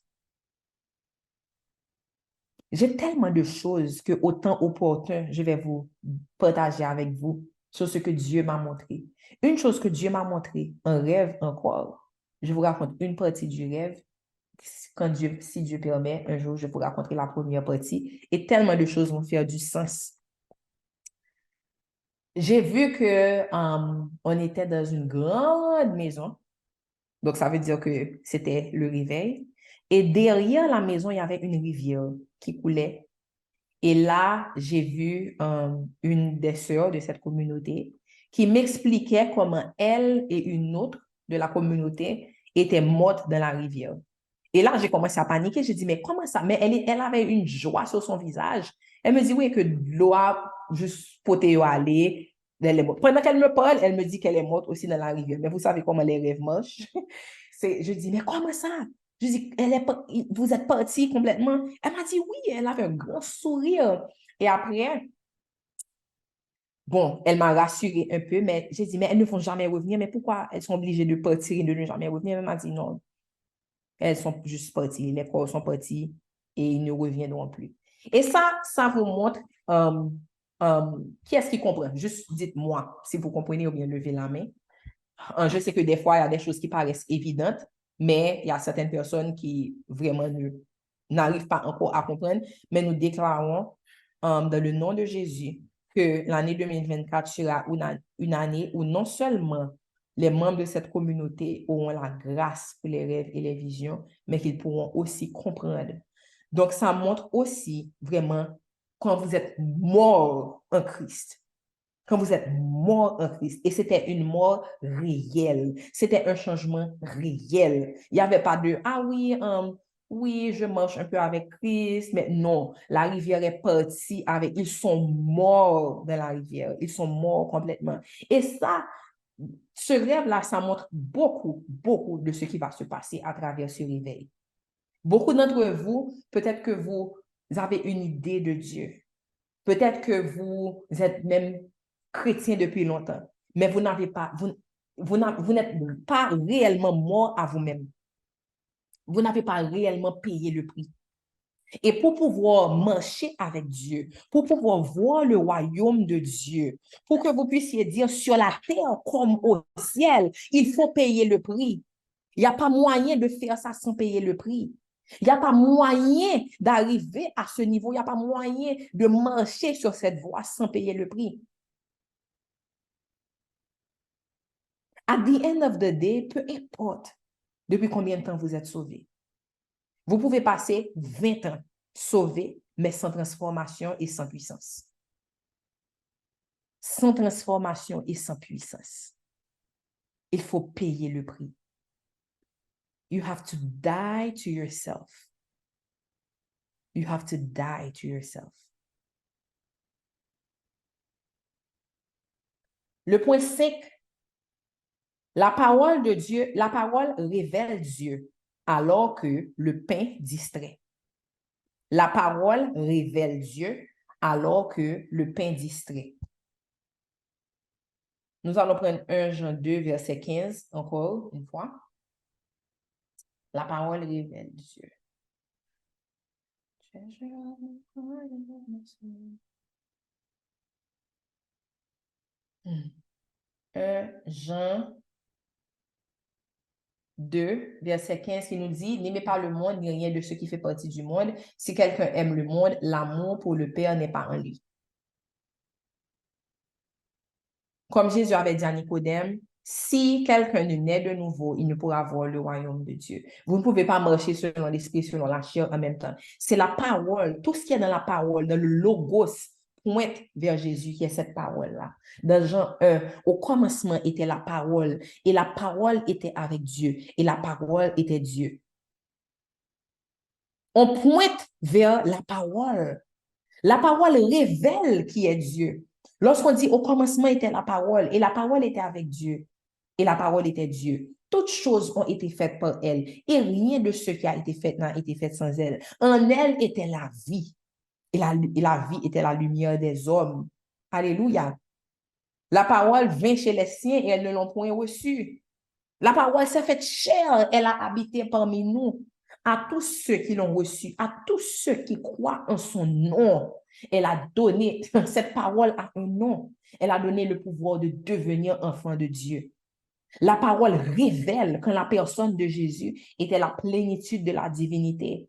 J'ai tellement de choses que au temps opportun, je vais vous partager avec vous sur ce que Dieu m'a montré. Une chose que Dieu m'a montré, un rêve encore. Je vous raconte une partie du rêve. Quand Dieu, si Dieu permet, un jour, je vous raconterai la première partie. Et tellement de choses vont faire du sens. J'ai vu que on était dans une grande maison. Donc, ça veut dire que c'était le réveil. Et derrière la maison, il y avait une rivière qui coulait. Et là, j'ai vu une des sœurs de cette communauté qui m'expliquait comment elle et une autre de la communauté étaient mortes dans la rivière. Et là, j'ai commencé à paniquer. J'ai dit, mais comment ça? Mais elle avait une joie sur son visage. Elle me dit, oui, que l'eau a juste poté aller. Elle est morte. Pendant qu'elle me parle, elle me dit qu'elle est morte aussi dans la rivière. Mais vous savez comment les rêves marchent. Je dis, mais comment ça? Je dis, vous êtes parti complètement. Elle m'a dit, oui, elle avait un grand sourire. Et après, bon, elle m'a rassurée un peu, mais j'ai dit, mais elles ne vont jamais revenir. Mais pourquoi elles sont obligées de partir et de ne jamais revenir? Elle m'a dit, non, elles sont juste parties, les corps sont partis et ils ne reviendront plus. Et ça vous montre qui est-ce qui comprend? Juste dites-moi si vous comprenez ou bien levez la main. Je sais que des fois, il y a des choses qui paraissent évidentes, mais il y a certaines personnes qui vraiment n'arrivent pas encore à comprendre. Mais nous déclarons dans le nom de Jésus que l'année 2024 sera une année où non seulement les membres de cette communauté auront la grâce pour les rêves et les visions, mais qu'ils pourront aussi comprendre. Donc, ça montre aussi vraiment quand vous êtes mort en Christ, quand vous êtes mort en Christ. Et c'était une mort réelle. C'était un changement réel. Il n'y avait pas de, ah oui, oui, je marche un peu avec Christ, mais non, la rivière est partie avec, ils sont morts dans la rivière. Ils sont morts complètement. Et ça, ce rêve-là, ça montre beaucoup, beaucoup de ce qui va se passer à travers ce réveil. Beaucoup d'entre vous, peut-être que vous avez une idée de Dieu. Peut-être que vous êtes même chrétien depuis longtemps, mais vous n'avez pas, vous n'êtes pas réellement mort à vous-même. Vous n'avez pas réellement payé le prix. Et pour pouvoir marcher avec Dieu, pour pouvoir voir le royaume de Dieu, pour que vous puissiez dire sur la terre comme au ciel, il faut payer le prix. Il n'y a pas moyen de faire ça sans payer le prix. Il n'y a pas moyen d'arriver à ce niveau. Il n'y a pas moyen de marcher sur cette voie sans payer le prix. At the end of the day, peu importe depuis combien de temps vous êtes sauvé. Vous pouvez passer 20 ans sauvé, mais sans transformation et sans puissance. Sans transformation et sans puissance. Il faut payer le prix. You have to die to yourself. You have to die to yourself. Le point 5, la parole de Dieu, la parole révèle Dieu, alors que le pain distrait. La parole révèle Dieu, alors que le pain distrait. Nous allons prendre 1 Jean 2, verset 15, encore une fois. La parole révèle Dieu. 1 Jean 2, verset 15, qui nous dit, n'aimez pas le monde, ni rien de ce qui fait partie du monde. Si quelqu'un aime le monde, l'amour pour le Père n'est pas en lui. Comme Jésus avait dit à Nicodème, si quelqu'un ne naît de nouveau, il ne pourra voir le royaume de Dieu. Vous ne pouvez pas marcher selon l'esprit, selon la chair en même temps. C'est la parole, tout ce qui est dans la parole, dans le logos, pointe vers Jésus, qui est cette parole-là. Dans Jean 1, au commencement était la parole, et la parole était avec Dieu, et la parole était Dieu. On pointe vers la parole. La parole révèle qui est Dieu. Lorsqu'on dit au commencement était la parole, et la parole était avec Dieu, et la parole était Dieu. Toutes choses ont été faites par elle, et rien de ce qui a été fait n'a été fait sans elle. En elle était la vie, et la vie était la lumière des hommes. Alléluia. La parole vint chez les siens, et elles ne l'ont point reçue. La parole s'est faite chair, elle a habité parmi nous. à tous ceux qui l'ont reçu, à tous ceux qui croient en son nom. Elle a donné, cette parole a un nom. Elle a donné le pouvoir de devenir enfant de Dieu. La parole révèle que la personne de Jésus était la plénitude de la divinité.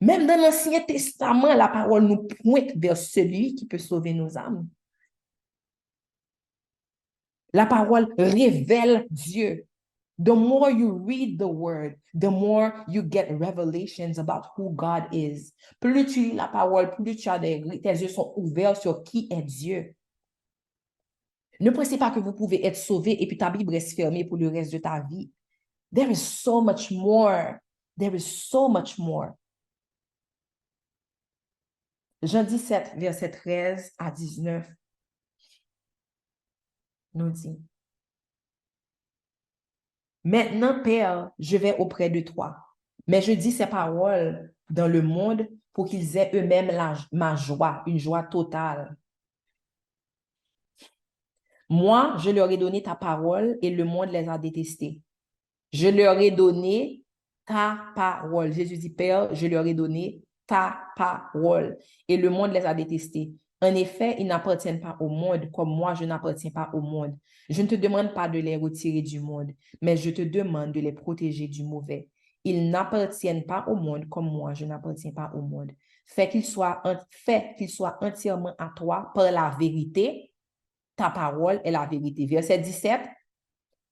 Même dans l'Ancien Testament, la parole nous pointe vers celui qui peut sauver nos âmes. La parole révèle Dieu. The more you read the word, the more you get revelations about who God is. Plus tu lis la parole, plus tes yeux sont ouverts sur qui est Dieu. Ne pensez pas que vous pouvez être sauvé et puis ta Bible reste fermée pour le reste de ta vie. There is so much more. There is so much more. Jean 17, verset 13 à 19, nous dit: Maintenant, Père, je vais auprès de toi, mais je dis ces paroles dans le monde pour qu'ils aient eux-mêmes ma joie, une joie totale. Moi, je leur ai donné ta parole et le monde les a détestés. Je leur ai donné ta parole. Jésus dit, Père, je leur ai donné ta parole et le monde les a détestés. En effet, ils n'appartiennent pas au monde comme moi, je n'appartiens pas au monde. Je ne te demande pas de les retirer du monde, mais je te demande de les protéger du mauvais. Ils n'appartiennent pas au monde comme moi, je n'appartiens pas au monde. Fais qu'ils soient entièrement à toi par la vérité. Ta parole est la vérité. Verset 17.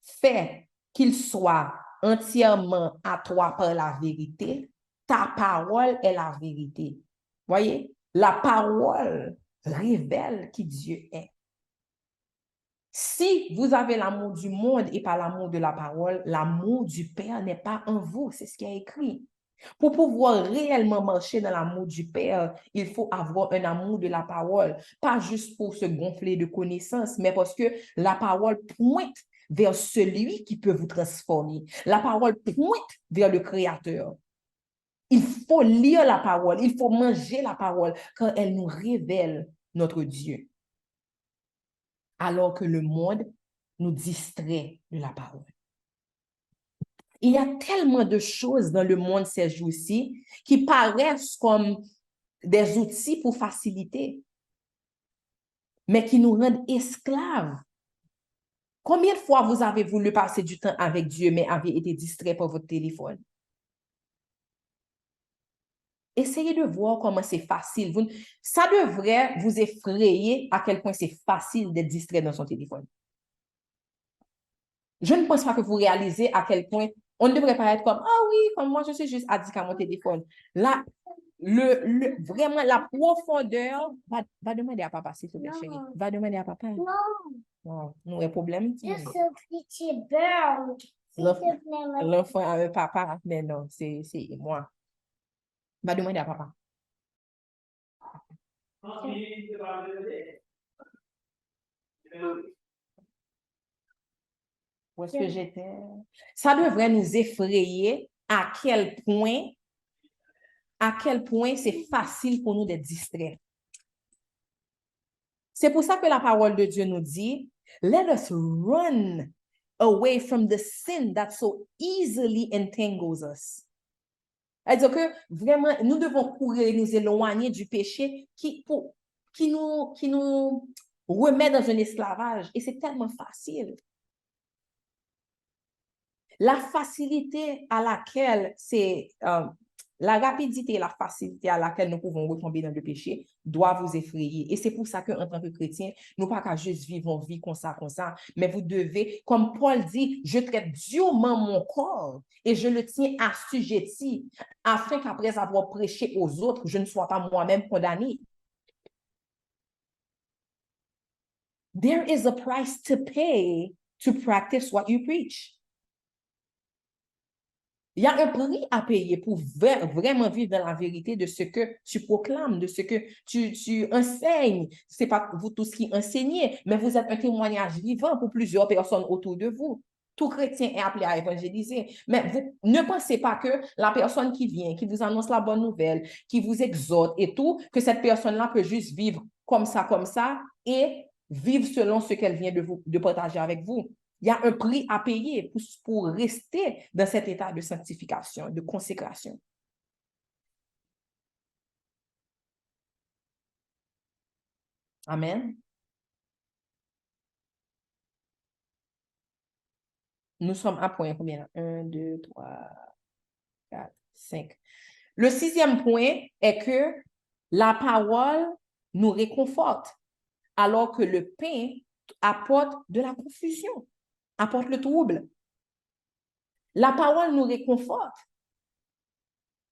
Fais qu'ils soient entièrement à toi par la vérité. Ta parole est la vérité. Voyez, la parole révèle qui Dieu est. Si vous avez l'amour du monde et pas l'amour de la parole, l'amour du Père n'est pas en vous. C'est ce qui est écrit. Pour pouvoir réellement marcher dans l'amour du Père, il faut avoir un amour de la parole. Pas juste pour se gonfler de connaissances, mais parce que la parole pointe vers celui qui peut vous transformer. La parole pointe vers le Créateur. Il faut lire la parole, il faut manger la parole, car elle nous révèle notre Dieu. Alors que le monde nous distrait de la parole. Il y a tellement de choses dans le monde ces jours-ci qui paraissent comme des outils pour faciliter, mais qui nous rendent esclaves. Combien de fois vous avez voulu passer du temps avec Dieu, mais avez été distrait par votre téléphone? Essayez de voir comment c'est facile. Ça devrait vous effrayer à quel point c'est facile d'être distrait dans son téléphone. Je ne pense pas que vous réalisez à quel point on ne devrait pas être comme, ah oui, comme moi, je suis juste addict à mon téléphone. Là, vraiment, la profondeur, va demander à papa, s'il te plaît, chérie. Va demander à papa. Non, Non, nous avons un problème. juste un petit bird. S'il te plaît, L'enfant a un papa, mais non, c'est moi. Va demander à papa. Où est-ce que j'étais? Ça devrait nous effrayer à quel point c'est facile pour nous d'être distraits. C'est pour ça que la parole de Dieu nous dit, let us run away from the sin that so easily entangles us. C'est-à-dire que vraiment, nous devons courir et nous éloigner du péché qui nous remet dans un esclavage. Et c'est tellement facile. La facilité à laquelle la rapidité et la facilité à laquelle nous pouvons retomber dans le péché doit vous effrayer. Et c'est pour ça qu'en tant que chrétien, nous pas qu'à juste vivre une vie comme ça, mais vous devez, comme Paul dit, je traite durement mon corps et je le tiens assujetti afin qu'après avoir prêché aux autres, je ne sois pas moi-même condamné. There is a price to pay to practice what you preach. Il y a un prix à payer pour vraiment vivre dans la vérité de ce que tu proclames, de ce que tu enseignes. Ce n'est pas vous tous qui enseignez, mais vous êtes un témoignage vivant pour plusieurs personnes autour de vous. Tout chrétien est appelé à évangéliser. Mais vous ne pensez pas que la personne qui vient, qui vous annonce la bonne nouvelle, qui vous exhorte et tout, que cette personne-là peut juste vivre comme ça, et vivre selon ce qu'elle vient de partager avec vous. Il y a un prix à payer pour rester dans cet état de sanctification, de consécration. Amen. Nous sommes à point combien? 1, 2, 3, 4, 5. Le 6e point est que la parole nous réconforte, alors que le pain apporte de la confusion, apporte le trouble. La parole nous réconforte.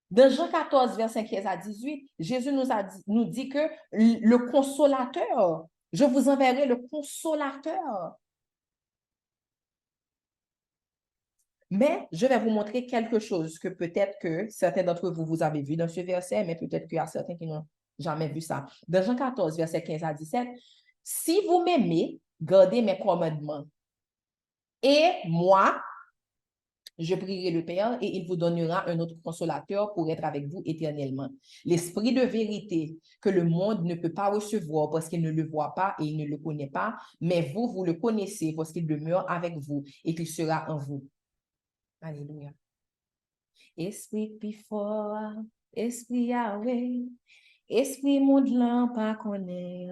Dans Jean 14, verset 15 à 18, Jésus nous dit que le consolateur, je vous enverrai le consolateur. Mais je vais vous montrer quelque chose que peut-être que certains d'entre vous, vous avez vu dans ce verset, mais peut-être qu'il y a certains qui n'ont jamais vu ça. Dans Jean 14, verset 15 à 17, si vous m'aimez, gardez mes commandements. Et moi, je prierai le Père et il vous donnera un autre consolateur pour être avec vous éternellement. L'esprit de vérité que le monde ne peut pas recevoir parce qu'il ne le voit pas et il ne le connaît pas, mais vous, vous le connaissez parce qu'il demeure avec vous et qu'il sera en vous. Alléluia. Esprit before, esprit Yahweh, esprit monde là pas connaît.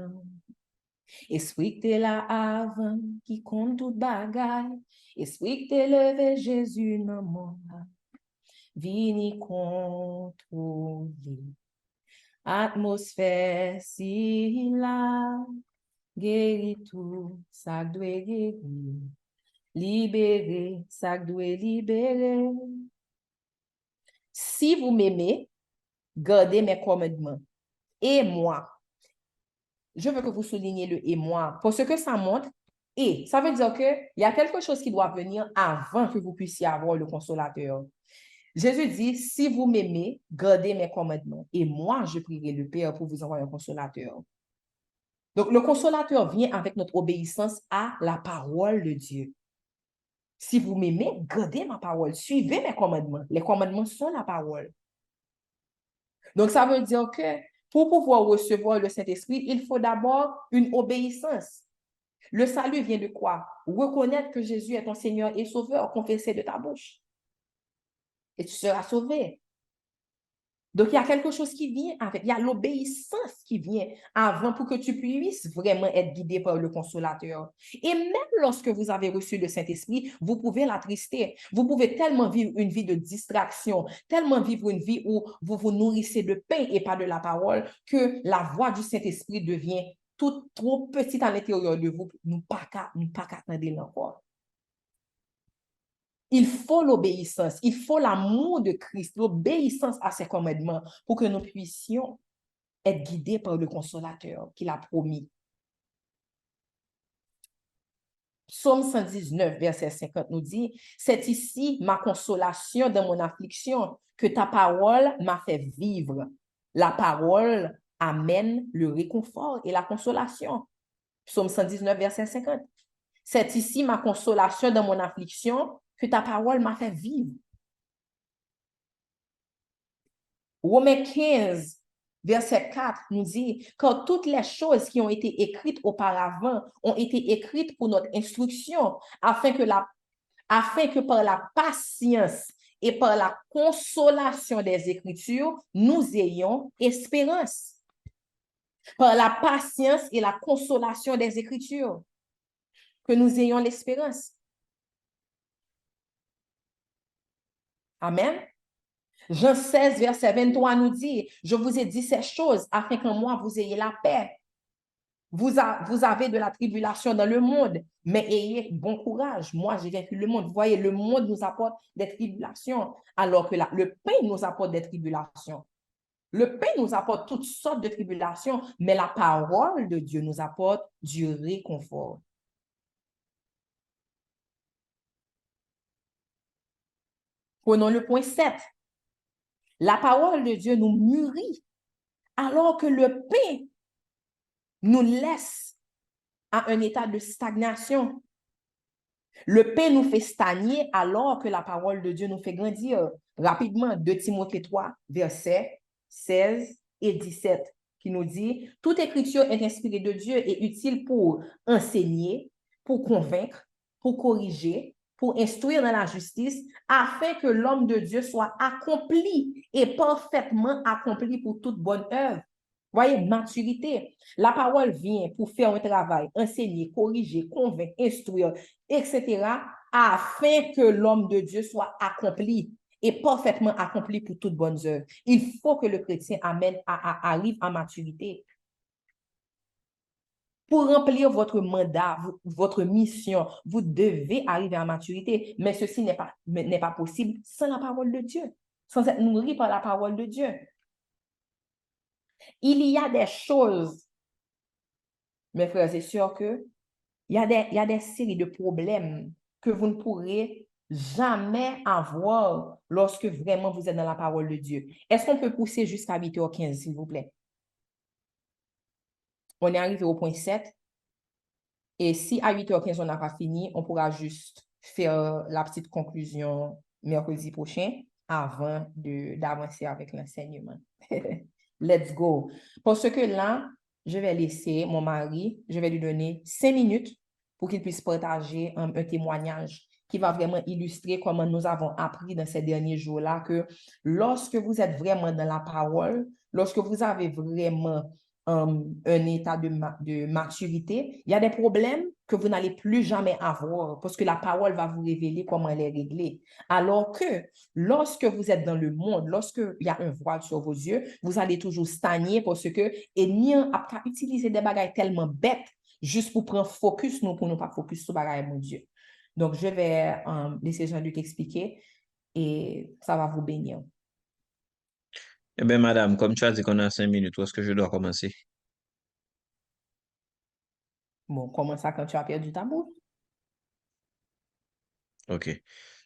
Esprit que t'es là avant, qui compte tout bagaille. Esprit que t'es levé Jésus dans mon âme. Vini contrôler. Atmosphère si là, guéri tout, ça doit guérir. Libérer, ça doit libérer. Si vous m'aimez, gardez mes commandements. Et moi, je veux que vous souligniez le et moi, parce que ça montre, et ça veut dire qu'il y a quelque chose qui doit venir avant que vous puissiez avoir le consolateur. Jésus dit, si vous m'aimez, gardez mes commandements. Et moi, je prierai le Père pour vous envoyer un consolateur. Donc, le consolateur vient avec notre obéissance à la parole de Dieu. Si vous m'aimez, gardez ma parole, suivez mes commandements. Les commandements sont la parole. Donc, ça veut dire que pour pouvoir recevoir le Saint-Esprit, il faut d'abord une obéissance. Le salut vient de quoi? Reconnaître que Jésus est ton Seigneur et Sauveur, confesser de ta bouche. Et tu seras sauvé. Donc, il y a quelque chose qui vient avec, il y a l'obéissance qui vient avant pour que tu puisses vraiment être guidé par le consolateur. Et même lorsque vous avez reçu le Saint-Esprit, vous pouvez l'attrister. Vous pouvez tellement vivre une vie de distraction, tellement vivre une vie où vous vous nourrissez de pain et pas de la parole, que la voix du Saint-Esprit devient trop petite à l'intérieur de vous. Nous pas attendre encore. Il faut l'obéissance, il faut l'amour de Christ, l'obéissance à ses commandements pour que nous puissions être guidés par le consolateur qu'il a promis. Psaume 119, verset 50 nous dit, « C'est ici ma consolation dans mon affliction, que ta parole m'a fait vivre. La parole amène le réconfort et la consolation. » Psaume 119, verset 50. « C'est ici ma consolation dans mon affliction, que ta parole m'a fait vivre. » Romains 15, verset 4 nous dit, « Car toutes les choses qui ont été écrites auparavant ont été écrites pour notre instruction, afin que par la patience et par la consolation des Écritures, nous ayons espérance. » Par la patience et la consolation des Écritures, que nous ayons l'espérance. Amen. Jean 16, verset 23 nous dit, « Je vous ai dit ces choses afin qu'en moi vous ayez la paix. Vous avez de la tribulation dans le monde, mais ayez bon courage. Moi, j'ai vaincu le monde. » Vous voyez, le monde nous apporte des tribulations, alors que le pain nous apporte des tribulations. Le pain nous apporte toutes sortes de tribulations, mais la parole de Dieu nous apporte du réconfort. Prenons le point 7. La parole de Dieu nous mûrit, alors que le pain nous laisse à un état de stagnation. Le pain nous fait stagner, alors que la parole de Dieu nous fait grandir. Rapidement, 2 Timothée 3, versets 16 et 17, qui nous dit, « Toute écriture est inspirée de Dieu et utile pour enseigner, pour convaincre, pour corriger, pour instruire dans la justice, afin que l'homme de Dieu soit accompli et parfaitement accompli pour toute bonne œuvre. Voyez, maturité. La parole vient pour faire un travail, enseigner, corriger, convaincre, instruire, etc., afin que l'homme de Dieu soit accompli et parfaitement accompli pour toute bonne œuvre. Il faut que le chrétien arrive à maturité. Pour remplir votre mandat, votre mission, vous devez arriver à maturité, mais ceci n'est pas possible sans la parole de Dieu, sans être nourri par la parole de Dieu. Il y a des choses, mes frères et sœurs, il y a des séries de problèmes que vous ne pourrez jamais avoir lorsque vraiment vous êtes dans la parole de Dieu. Est-ce qu'on peut pousser jusqu'à 8h15, s'il vous plaît? On est arrivé au point 7. Et si à 8h15, on n'a pas fini, on pourra juste faire la petite conclusion mercredi prochain avant d'avancer avec l'enseignement. Let's go. Parce que là, je vais laisser mon mari, je vais lui donner 5 minutes pour qu'il puisse partager un témoignage qui va vraiment illustrer comment nous avons appris dans ces derniers jours-là que lorsque vous êtes vraiment dans la parole, lorsque vous avez vraiment un état de maturité, il y a des problèmes que vous n'allez plus jamais avoir parce que la parole va vous révéler comment les régler. Alors que lorsque vous êtes dans le monde, lorsqu'il y a un voile sur vos yeux, vous allez toujours stagner parce que l'ennemi a utilisé des bagages tellement bêtes juste pour prendre focus, pour ne pas focus sur bagages, mon Dieu. Donc, je vais laisser Jean-Luc expliquer et ça va vous bénir. Eh bien, madame, comme tu as dit qu'on a 5 minutes, où est-ce que je dois commencer? Bon, comment ça quand tu as perdu ta boue? OK.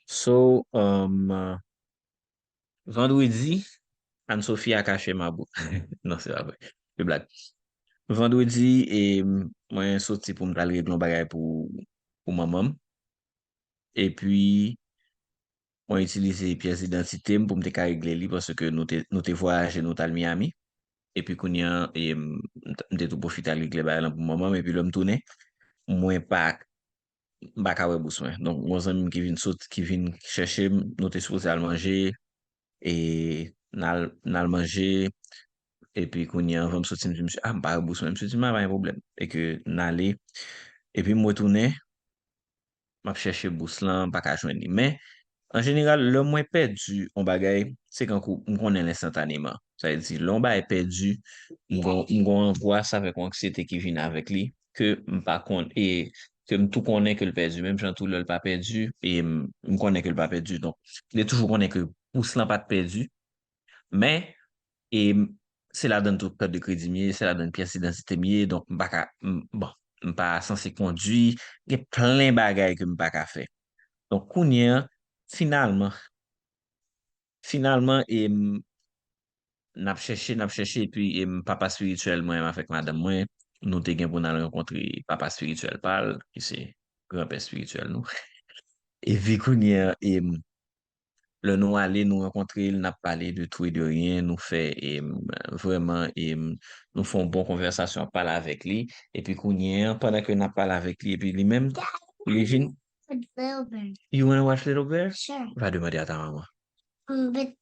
So, vendredi, Anne-Sophie a caché ma boue. Non, c'est pas vrai. Je blague. Vendredi, moi, sorti pour me régler un bagage pour maman. Et puis, moi, utilisé pièce d'identité pour me régler li parce que nous te voyagé, nous à Miami. Et puis, qu'on y a, m'te tout profité à régler bagage pour maman. Et puis, l'homme tourné, moi, pas ka wè bouswen. Donc, mon zami qui vient chercher, nous te supposé à manger, et n'al manger, et puis qu'on y a, va me sortir, je me suis dit, ah, m'pa wè bouswen, je me suis dit, pas un problème. Et que, n'aller, et puis, moi, tourner, m'a chercher bous lan, pas ka jwenn li. Mais, en général, le moins perdu, on bagay, c'est quand on connaît l'instantanément. Ça veut dire, l'on bagay perdu, m'gon envoie ça avec anxiété qui vient avec lui, que m'pa kon, et que tout connaît que le perdu, même Jean tout le pas perdu, et m'connais que le pas perdu. Donc, il est toujours connaît que pousse lan pas de perdu, mais, et c'est là dans tout code de crédit mieux, c'est là dans pièce d'identité mieux, donc bon, m'pa censé conduire, il y a plein de bagages que m'pa ka faire. Donc, Kounia, finalement, et n'a cherché, et puis papa spirituel, moi, avec madame, moi, nous te gen pour nous rencontrer papa spirituel, parle, qui c'est grand-père spirituel, nous. Et puis, Kounia, le nous aller, nous rencontrer, il n'a parlé de tout et de rien, nous fait, vraiment, nous font bonne conversation, parler avec lui, et puis, Kounia, pendant que nous parlé avec lui, et puis lui-même, il vient, Little Bird. you wanna watch Little Bear? Sure. Va demander à ta maman. But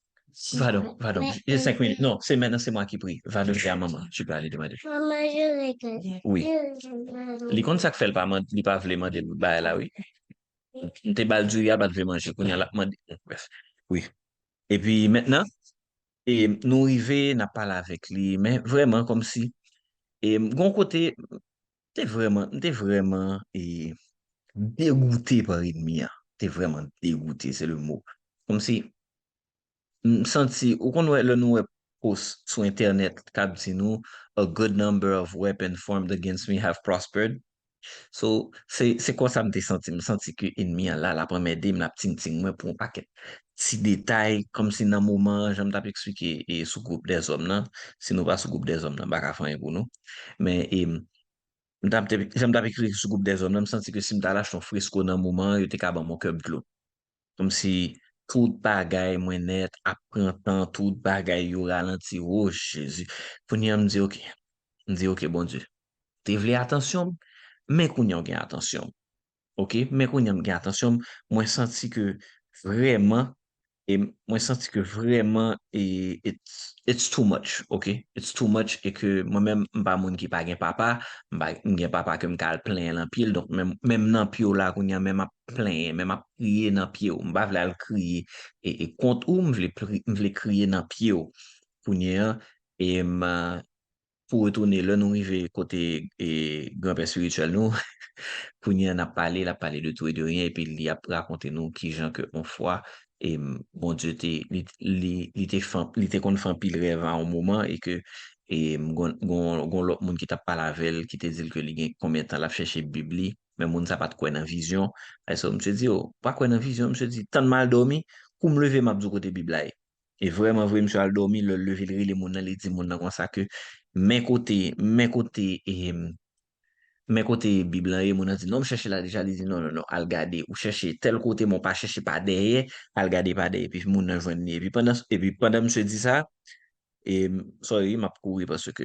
Va donc, va donc. Il y a 5 minutes. Non, c'est maintenant, c'est moi qui prie. Va demander à maman. Tu peux aller demander. Maman, je l'écoute. Oui. Les comptes ça que fait le pas, il pas voulu demander, bah là, oui. T'es bal du, il a pas de manger, qu'on y a là, bref. Oui. Et puis maintenant, et nous arrivés, n'a pas là avec lui, mais vraiment comme si, et mon côté, t'es vraiment, et dégoûté par l'ennemi, hein. T'es vraiment dégoûté, c'est le mot. Comme si, senti, ou kon wè, le nou wè post sur internet, kab di nou, a good number of weapons formed against me have prospered. So, c'est quoi ça me senti? Me senti que ennemi an la première day, m'la ting ting mwen pour un paquet ti détail, comme si nan moment, j'aime tap expliquer et sous groupe des hommes nan, si nous pas sous groupe des hommes nan, baka fanyen pour nous. Mais, j'aime tap expliquer sous groupe des hommes nan, me senti que si m'ta lâche ton fresco nan moment, yo te ka ban mon cœur de l'eau. Comme si tout bagay mwen net, apren tan, tout bagay yo ralenti, oh Jésus. Kounyan me di, ok, bon Dieu. Te vle attention, mais kounyan gen attention. OK? Mais qu'on y a gen attention, moi senti que vraiment et moi senti que vraiment et it's too much, OK? It's too much et que moi-même m'pa moun qui pa gen papa, m'pa gen papa que m'kal plein dans pile donc même dans pio là qu'on y a même à plein, même à crier dans pio, m'pa vle al crier et contre ou m'vle crier dans pio qu'on y a et pour retourner là nous rive côté et grand-père spirituel nous Kounia n'a parlé de tout et de rien, et puis il a raconté nous qui gens que on foi, et bon Dieu il était qu'on fait un pile rêve à un moment, et que, gon l'autre monde qui t'a pas la veille, qui te dit que il gen combien de temps la chercher Bible, mais monde ça pas de quoi dans vision. Et ça, je dit, oh, pas quoi dans vision, je dit, tant mal dormi, pour me lever, m'a du côté Bible là. Et vraiment, vrai, monsieur al dormi, le lever, les monde, les dit, monde comme ça que, mes côtés, et mais côté Bible, là, mon a dit, non, me chercher là déjà, il dit, non, non, non, al garder, ou chercher tel côté, mon pas chercher pas derrière, al garder pas derrière, puis mon a joindre, et puis pendant que je dit ça, et, sorry, m'a couru parce que,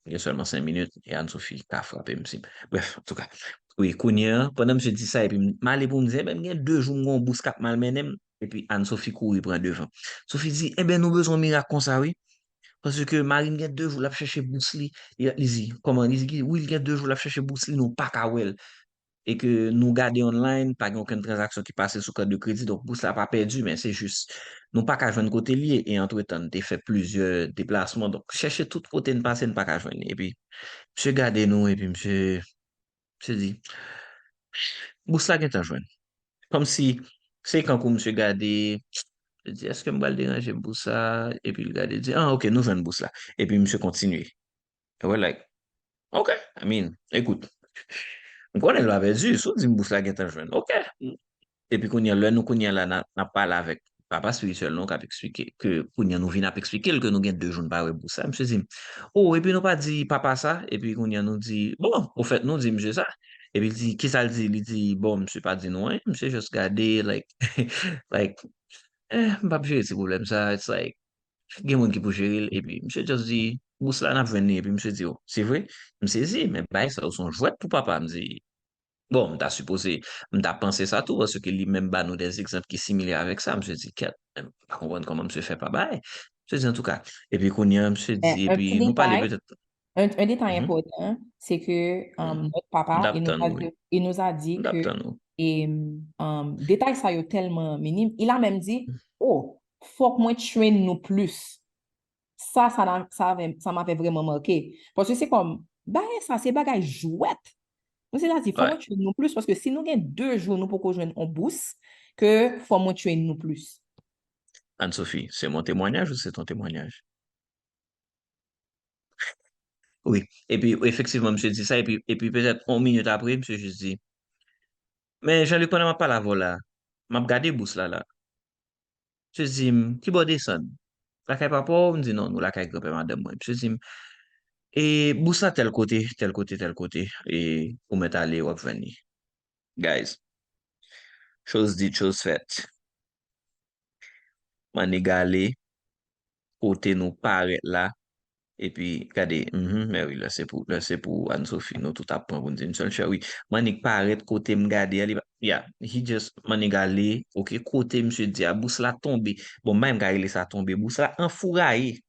il y a seulement 5 minutes, et Anne-Sophie a frappé, monsieur. Bref, en tout cas. Oui, Kounia, pendant que je dis ça, et puis, m'allez pour me dire, ben, il y a 2 jours, mon bous cap malmenem, et puis Anne-Sophie couru prend devant. Sophie dit, eh ben, nous besoin de miracle comme ça, oui. Parce que Marine gen 2 jours la chercher Bousli. Il dit, comment? Il dit, oui, il gen 2 jours la chercher Bousli, nous pas kawel. Et que nous garder online, pas gen aucune transaction qui passe sur carte de crédit, donc Bousli n'a pas perdu, mais c'est juste, nous pas qu'à joindre côté lié. Et entre-temps, t'es fait plusieurs déplacements. Donc, chercher tout côté de passer, pas qu'à joindre. Et puis, monsieur gardé nous, et puis monsieur dit, Bousli a gen ta joindre. Comme si, c'est quand que monsieur gardé, je dis, est-ce que je vais le déranger Bousla? Et puis, il gardé dit, ah, ok, nous joignons Bousla. Et puis, monsieur continue. Et we're like, OK, I mean, écoute, on connaît l'avait dit, so dit mbous la gen tan jwen. OK. Et puis, kounya lè, nous kounya là, n'a parlé avec papa spirituel, nous, qui a expliqué que kounya nous vient à expliquer que nous gagne 2 jours pas pour ça. Monsieur dit, oh, et puis nous pas dit papa ça, et puis kounya nous dit, bon, au fait, nous dit monsieur ça. Et puis il dit, qui ça le dit? Il dit, bon, monsieur pas dit non, hein, monsieur juste gardé, like, like, m'pa gérer ce problème ça, it's like, gen moun qui peut gérer, et puis monsieur just dit, où cela n'a venu, et puis monsieur dit, oh, c'est vrai? Je me dit, mais bah, ça, son jouet pour papa, me dit, bon, m'ta supposé, m'ta pensé ça tout, parce que lui-même, bah, nous des exemples qui sont similaires avec ça, monsieur dit, qu'est, pas comprendre comment monsieur fait pas, bah, monsieur dit, en tout cas, et puis, qu'on y a, monsieur dit, et Un petit puis, nous parler détail, peut-être, un détail mhm, important, c'est que notre papa, d'aptan nous, oui, il nous a dit que, d'aptan nous, et, détail ça est tellement minime, il a même dit, oh, faut que moi traîne nous plus. Ça m'avait vraiment marqué. Parce que c'est comme, bah, ça, c'est bagage jouette. Nous, c'est là, il faut ouais, moi traîne nous plus, parce que si nous avons 2 jours, nous pour jouer en bourse, que faut moi traîne nous plus. Anne-Sophie, c'est mon témoignage ou c'est ton témoignage? Oui, et puis, effectivement, monsieur dit ça, et puis peut-être 1 minute après, monsieur juste dit, mais Jean-Luc, pendant ma parole là, m'a regardé bous là. Je dis, qui va descendre? La caille papa, on me dit non, nous la caille grand-père madame moi. Je dis, et boussa tel côté, tel côté, tel côté, et pour mettre aller ou venir. Guys, chose dit, chose faite. Manigale, côté nous paraît là, et puis, regardez, mais oui, là c'est pour Anne-Sophie, nous tout apprend pour nous dire une seule chose, oui. Manik paraît côté m'gade, yeah, he just, manigale, ok, côté monsieur dit, boussa la tombe, bon, même gare ça tombe, boussa la enfouraillé.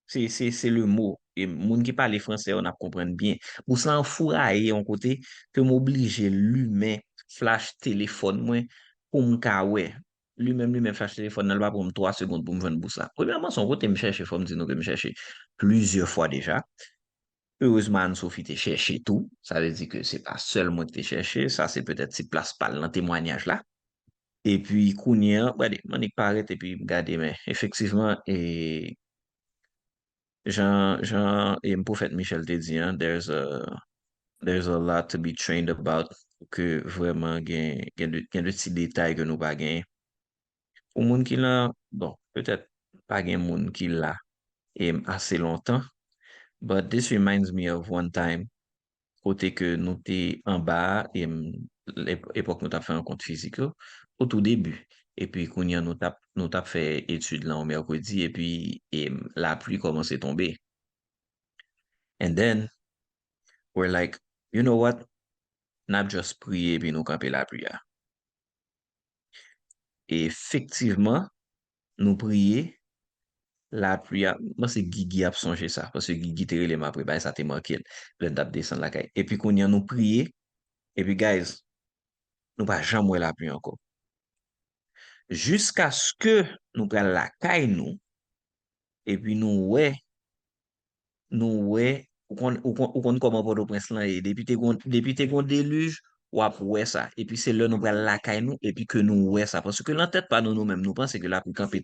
C'est le mot. Et moun qui parle français, on a comprendre bien. Pour ça, enfourailler en côté, que m'oblige l'humain flash téléphone, moi, pour m'kawe. Lui-même flash téléphone, n'a pas pour 3 secondes pour me vendre pour ça. Premièrement, son côté, me chercher, faut me dire que me chercher plusieurs fois déjà. Heureusement, Anne-Sophie t'a cherché tout. Ça veut dire que c'est pas seulement que t'es cherché, ça c'est peut-être si place pas dans le témoignage là. Et puis, Kounia, ouais, on est paraît et puis, regardez, mais effectivement, et et prophète Michel te dit, hein, there's a lot to be trained about que vraiment gen de petits détails que nous pas gen. Pour moun qui là, bon, peut-être pas gen moun qui là et assez longtemps, but this reminds me of one time côté que nous t'es en bas et l'époque nous t'a fait un compte physique là, au tout début. Et puis, qu'on y a nous t'a fait étude là au mercredi et puis la pluie commence à tomber. And then we're like, you know what? n'a juste prié puis nous camper la prière. Et effectivement, nous prier, la prière, moi c'est Guigui a songé ça, parce que Guigui te relé m'a préparé, ça te manqué, le date descendre la caille. Et puis qu'on y a nous prier, et puis guys, nous pas jamais la prière encore. Jusqu'à ce que nous prenions la caille nous, et puis nous, ou kon comment Port-au-Prince là, et depuis te gon déluge, ou ouais ça. Et puis c'est là nous prenons la caille nous, et puis que nous ouais ça. Parce que l'entête pas nous-mêmes, nous pensons que la pluie campée.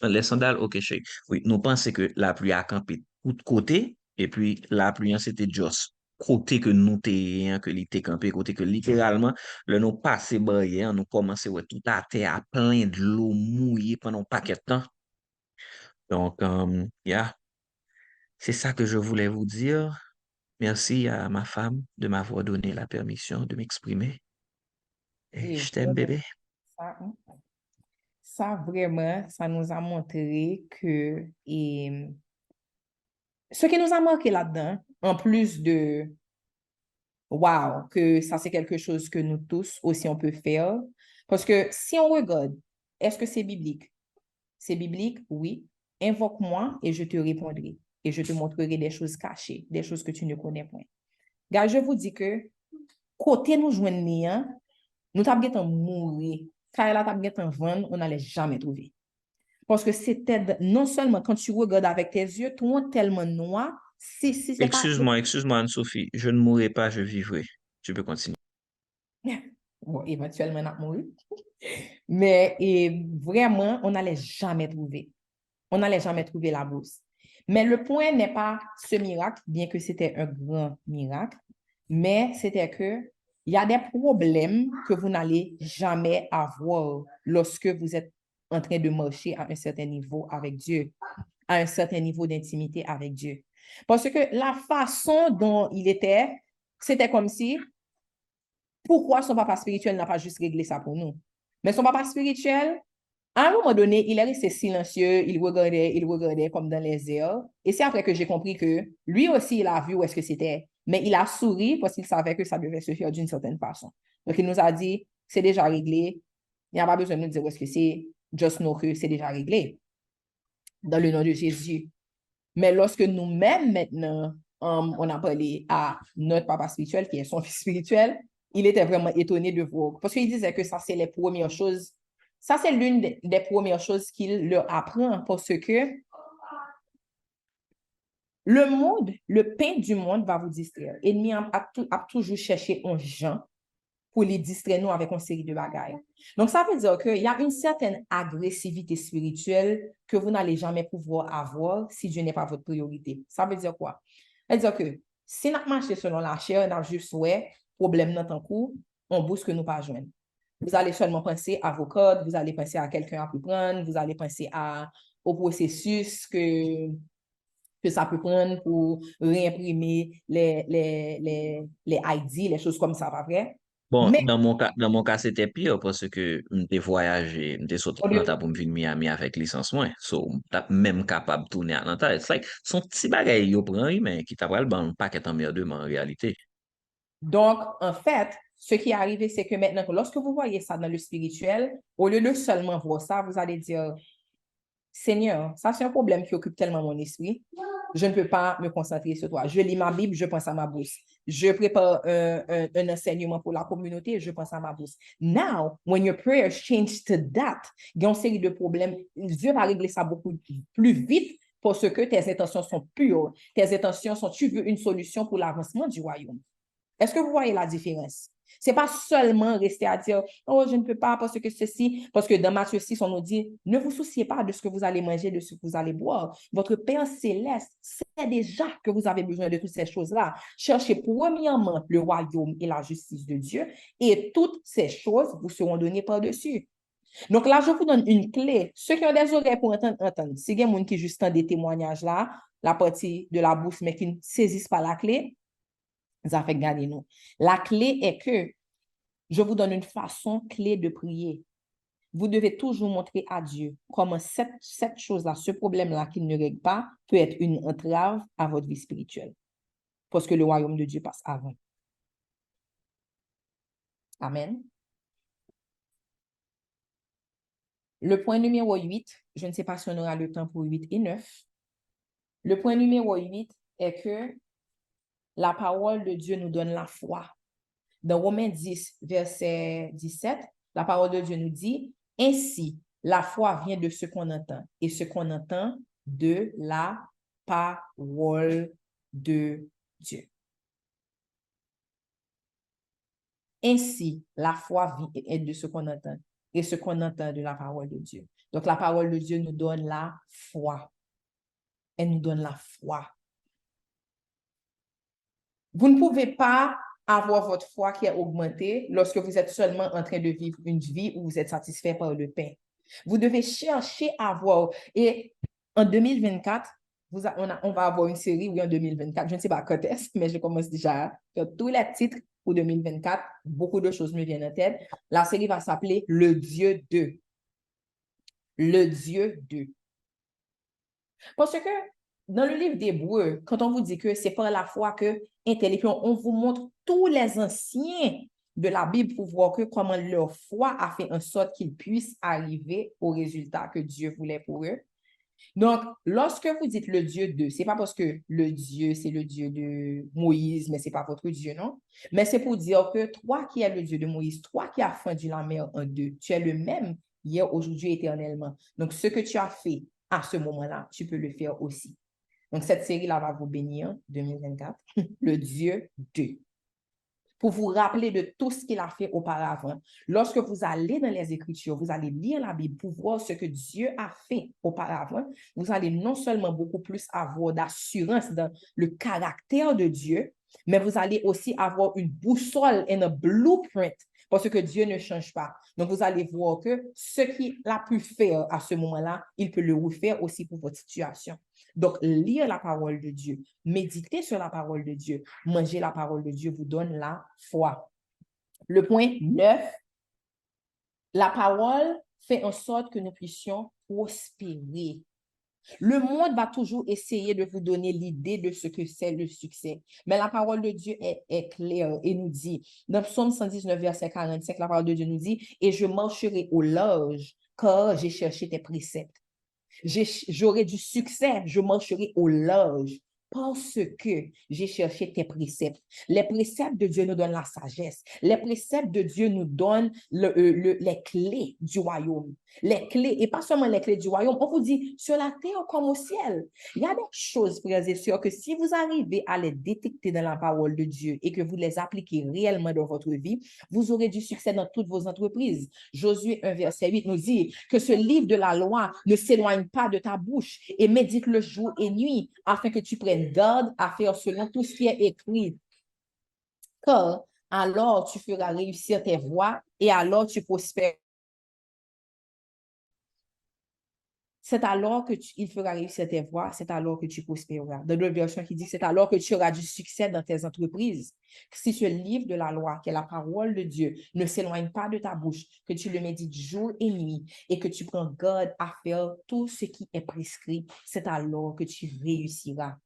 Les sandales, ok, shake. Oui, nous pensons que la pluie a campé tout de côté, et puis la pluie, c'était juste côté que nous t'ayons, que l'ité campé, côté que littéralement, le nous passé barrière, nous commençons ouais, tout à terre à plein de l'eau mouillée pendant un paquet de temps. Donc, yeah, c'est ça que je voulais vous dire. Merci à ma femme de m'avoir donné la permission de m'exprimer. Et Et je t'aime, bébé. ça, ça, vraiment, ça nous a montré que ce qui nous a marqué là-dedans, en plus de wow, que ça c'est quelque chose que nous tous aussi on peut faire. Parce que si on regarde, est-ce que c'est biblique? C'est biblique, oui. Invoque-moi et je te répondrai. Et je te montrerai des choses cachées, des choses que tu ne connais point. Gars, je vous dis que côté nous joindre, nous t'avons mourir. Car là, t'avons vendre, on n'allait jamais trouver. Parce que c'était non seulement quand tu regardes avec tes yeux, tout le monde tellement noir, si c'est pas. Excuse-moi, Anne-Sophie. Je ne mourrai pas, je vivrai. Tu peux continuer. Bon, éventuellement, on a mouru. Mais vraiment, on n'allait jamais trouver. On n'allait jamais trouver la bourse. Mais le point n'est pas ce miracle, bien que c'était un grand miracle, mais c'était que il y a des problèmes que vous n'allez jamais avoir lorsque vous êtes en train de marcher à un certain niveau avec Dieu, à un certain niveau d'intimité avec Dieu. Parce que la façon dont il était, c'était comme si, pourquoi son papa spirituel n'a pas juste réglé ça pour nous? Mais son papa spirituel, à un moment donné, il est resté silencieux, il regardait comme dans les airs. Et c'est après que j'ai compris que lui aussi, il a vu où est-ce que c'était. Mais il a souri parce qu'il savait que ça devait se faire d'une certaine façon. Donc, il nous a dit, c'est déjà réglé. Il n'y a pas besoin de nous dire où est-ce que c'est. Just know que c'est déjà réglé. Dans le nom de Jésus. Mais lorsque nous-mêmes, maintenant, on a parlé à notre papa spirituel, qui est son fils spirituel, il était vraiment étonné de voir. Parce qu'il disait que ça, c'est les premières choses. Ça, c'est l'une des premières choses qu'il leur apprend parce que le monde, le pain du monde va vous distraire. L'ennemi a toujours cherché un gens pour les distraire nous avec une série de bagailles. Donc, ça veut dire qu'il y a une certaine agressivité spirituelle que vous n'allez jamais pouvoir avoir si Dieu n'est pas votre priorité. Ça veut dire quoi? Ça veut dire que si nous marchons selon la chair, nous avons juste ouais, problème dans ton cours, on bouge que nous pas joindre. Vous allez seulement penser à vos codes, vous allez penser à quelqu'un à peut prendre, vous allez penser au processus que ça peut prendre pour réimprimer les ID, les choses comme ça, pas vrai? Bon, Mais dans mon cas, c'était pire parce que m'étais voyagé, m'étais sorti au de lieu Atlanta pour me venir Miami avec licence moins. So, t'as même capable de tourner à Atlanta. C'est like, son petit bagage, yo prend, mais qui t'a pas le bon paquet en merdeux, en réalité. Donc, en fait, ce qui est arrivé, c'est que maintenant, lorsque vous voyez ça dans le spirituel, au lieu de seulement voir ça, vous allez dire, Seigneur, ça c'est un problème qui occupe tellement mon esprit. Je ne peux pas me concentrer sur toi. Je lis ma Bible, je pense à ma bourse. Je prépare un enseignement pour la communauté, je pense à ma bourse. Now, when your prayers change to that, il y a une série de problèmes. Dieu va régler ça beaucoup plus vite parce que tes intentions sont pures. Tes intentions sont, tu veux une solution pour l'avancement du royaume. Est-ce que vous voyez la différence? Ce n'est pas seulement rester à dire, oh, je ne peux pas parce que ceci, parce que dans Matthieu 6, on nous dit, ne vous souciez pas de ce que vous allez manger, de ce que vous allez boire. Votre Père céleste sait déjà que vous avez besoin de toutes ces choses-là. Cherchez premièrement le royaume et la justice de Dieu et toutes ces choses vous seront données par-dessus. Donc là, je vous donne une clé. Ceux qui ont des oreilles pour entendre. Si il y a des gens qui juste des témoignages là, la partie de la bouche, mais qui ne saisissent pas la clé, ça fait gagner nous. La clé est que je vous donne une façon clé de prier. Vous devez toujours montrer à Dieu comment cette chose-là, ce problème-là qui ne règle pas, peut être une entrave à votre vie spirituelle. Parce que le royaume de Dieu passe avant. Amen. Le point numéro 8, je ne sais pas si on aura le temps pour 8 et 9. Le point numéro 8 est que la parole de Dieu nous donne la foi. Dans Romains 10, verset 17, la parole de Dieu nous dit, « Ainsi, la foi vient de ce qu'on entend, et ce qu'on entend de la parole de Dieu. » Ainsi, la foi vient de ce qu'on entend, et ce qu'on entend de la parole de Dieu. Donc, la parole de Dieu nous donne la foi. Elle nous donne la foi. Vous ne pouvez pas avoir votre foi qui est augmentée lorsque vous êtes seulement en train de vivre une vie où vous êtes satisfait par le pain. Vous devez chercher à avoir. Et en 2024, on va avoir une série, oui, en 2024. Je ne sais pas quand est-ce, mais je commence déjà à faire tous les titres pour 2024. Beaucoup de choses me viennent en tête. La série va s'appeler Le Dieu de. Le Dieu de. Parce que dans le livre d'Hébreux, quand on vous dit que c'est par la foi que on vous montre tous les anciens de la Bible pour voir que comment leur foi a fait en sorte qu'ils puissent arriver au résultat que Dieu voulait pour eux. Donc, lorsque vous dites le Dieu de, c'est pas parce que le Dieu, c'est le Dieu de Moïse, mais c'est pas votre Dieu, non? Mais c'est pour dire que toi qui es le Dieu de Moïse, toi qui as fendu la mer en deux, tu es le même hier, aujourd'hui, éternellement. Donc, ce que tu as fait à ce moment-là, tu peux le faire aussi. Donc, cette série-là va vous bénir, 2024, le Dieu de. Pour vous rappeler de tout ce qu'il a fait auparavant. Lorsque vous allez dans les Écritures, vous allez lire la Bible pour voir ce que Dieu a fait auparavant, vous allez non seulement beaucoup plus avoir d'assurance dans le caractère de Dieu, mais vous allez aussi avoir une boussole et un blueprint parce que Dieu ne change pas. Donc, vous allez voir que ce qu'il a pu faire à ce moment-là, il peut le refaire aussi pour votre situation. Donc, lire la parole de Dieu, méditer sur la parole de Dieu, manger la parole de Dieu vous donne la foi. Le point 9, la parole fait en sorte que nous puissions prospérer. Le monde va toujours essayer de vous donner l'idée de ce que c'est le succès. Mais la parole de Dieu est claire et nous dit, dans Psaume 119, verset 45, la parole de Dieu nous dit, « Et je marcherai au large, car j'ai cherché tes préceptes. » J'aurai du succès, je marcherai au large parce que j'ai cherché tes préceptes. Les préceptes de Dieu nous donnent la sagesse. Les préceptes de Dieu nous donnent les clés du royaume. Les clés, et pas seulement les clés du royaume, on vous dit sur la terre comme au ciel. Il y a des choses, frères et sœurs, que si vous arrivez à les détecter dans la parole de Dieu et que vous les appliquez réellement dans votre vie, vous aurez du succès dans toutes vos entreprises. Josué 1, verset 8 nous dit que ce livre de la loi ne s'éloigne pas de ta bouche et médite le jour et nuit afin que tu prennes garde à faire selon tout ce qui est écrit. Car alors tu feras réussir tes voies et alors tu prospéreras. C'est alors qu'il fera réussir tes voies, c'est alors que tu prospéreras. Dans d'autres versions qui dit, c'est alors que tu auras du succès dans tes entreprises. Si ce livre de la loi, qui est la parole de Dieu, ne s'éloigne pas de ta bouche, que tu le médites jour et nuit et que tu prends garde à faire tout ce qui est prescrit, c'est alors que tu réussiras.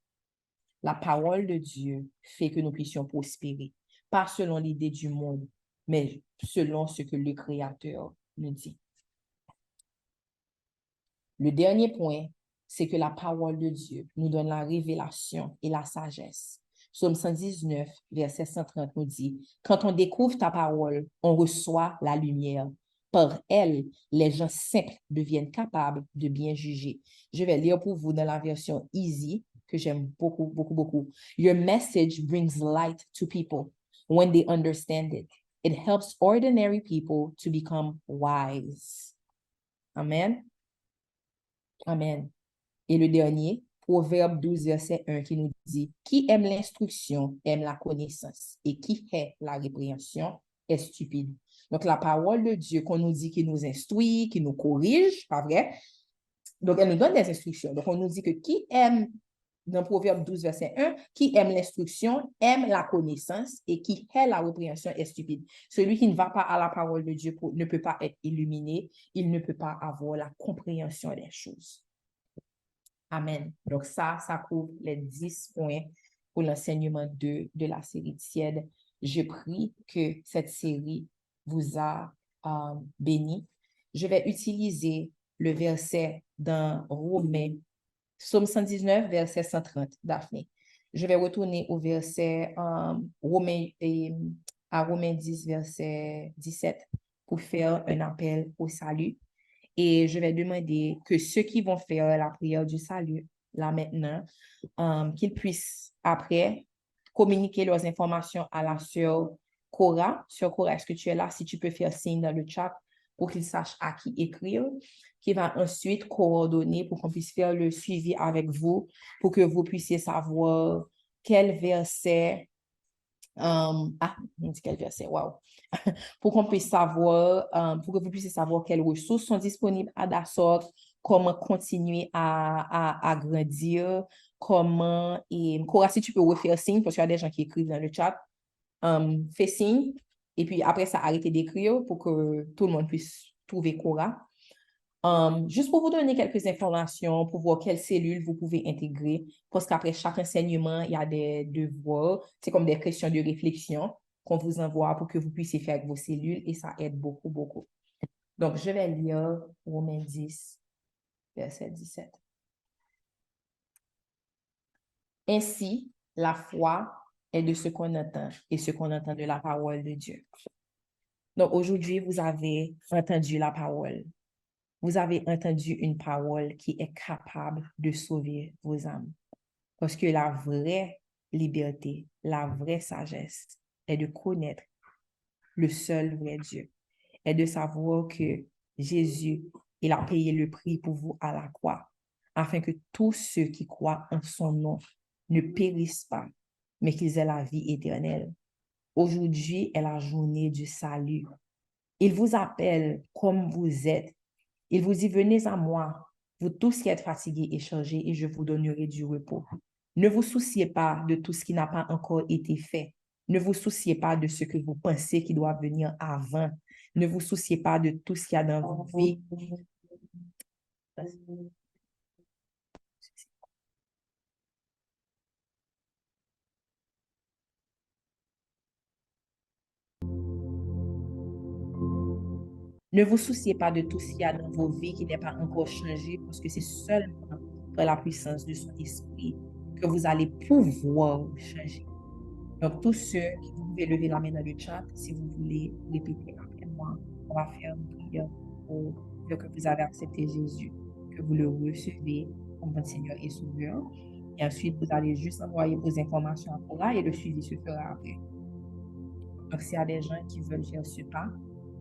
La parole de Dieu fait que nous puissions prospérer, pas selon l'idée du monde, mais selon ce que le Créateur nous dit. Le dernier point, c'est que la parole de Dieu nous donne la révélation et la sagesse. Psaume 119, verset 130 nous dit, « Quand on découvre ta parole, on reçoit la lumière. Par elle, les gens simples deviennent capables de bien juger. » Je vais lire pour vous dans la version easy, que j'aime beaucoup, beaucoup, beaucoup. « Your message brings light to people when they understand it. It helps ordinary people to become wise. » Amen. Amen. Et le dernier, Proverbe 12, verset 1 qui nous dit, « Qui aime l'instruction aime la connaissance, et qui hait la répréhension est stupide. » Donc, la parole de Dieu qu'on nous dit qui nous instruit, qui nous corrige, pas vrai? Donc, elle nous donne des instructions. Donc, on nous dit que qui aime, dans Proverbe 12, verset 1, qui aime l'instruction aime la connaissance, et qui hait la répréhension est stupide. Celui qui ne va pas à la parole de Dieu ne peut pas être illuminé, il ne peut pas avoir la compréhension des choses. Amen. Donc ça couvre les 10 points pour l'enseignement 2 de la série tiède. Je prie que cette série vous a béni. Je vais utiliser le verset dans Romains, Psaume 119, verset 130, Daphné. Je vais retourner au verset à Romains 10, verset 17, pour faire un appel au salut. Et je vais demander que ceux qui vont faire la prière du salut, là maintenant, qu'ils puissent après communiquer leurs informations à la sœur Cora. Sœur Cora, est-ce que tu es là? Si tu peux faire signe dans le chat pour qu'il sache à qui écrire, qui va ensuite coordonner pour qu'on puisse faire le suivi avec vous, pour que vous puissiez savoir quel verset, on dit quel verset, wow, pour qu'on puisse savoir, pour que vous puissiez savoir quelles ressources sont disponibles à Dassault, comment continuer à grandir, comment, et Cora, si tu peux refaire signe, parce qu'il y a des gens qui écrivent dans le chat, fais signe, et puis après ça, arrêtez d'écrire pour que tout le monde puisse trouver Cora. Juste pour vous donner quelques informations, pour voir quelles cellules vous pouvez intégrer, parce qu'après chaque enseignement, il y a des devoirs, c'est comme des questions de réflexion qu'on vous envoie pour que vous puissiez faire avec vos cellules et ça aide beaucoup, beaucoup. Donc, je vais lire Romains 10, verset 17. Ainsi, la foi est de ce qu'on entend et ce qu'on entend de la parole de Dieu. Donc, aujourd'hui, vous avez entendu la parole. Vous avez entendu une parole qui est capable de sauver vos âmes. Parce que la vraie liberté, la vraie sagesse est de connaître le seul vrai Dieu, est de savoir que Jésus, il a payé le prix pour vous à la croix, afin que tous ceux qui croient en son nom ne périssent pas, mais qu'ils aient la vie éternelle. Aujourd'hui est la journée du salut. Il vous appelle comme vous êtes. Il vous dit, venez à moi, vous tous qui êtes fatigués et chargés, et je vous donnerai du repos. Ne vous souciez pas de tout ce qui n'a pas encore été fait. Ne vous souciez pas de ce que vous pensez qui doit venir avant. Ne vous souciez pas de tout ce qu'il y a dans vos vies. Ne vous souciez pas de tout ce qu'il y a dans vos vies qui n'est pas encore changé, parce que c'est seulement par la puissance de son esprit que vous allez pouvoir changer. Donc, tous ceux qui vous pouvez lever la main dans le chat, si vous voulez répéter après moi, on va faire une prière pour dire que vous avez accepté Jésus, que vous le recevez comme votre Seigneur et Sauveur. Et ensuite, vous allez juste envoyer vos informations à Cora et le suivi se fera après. Donc, s'il y a des gens qui veulent faire ce pas,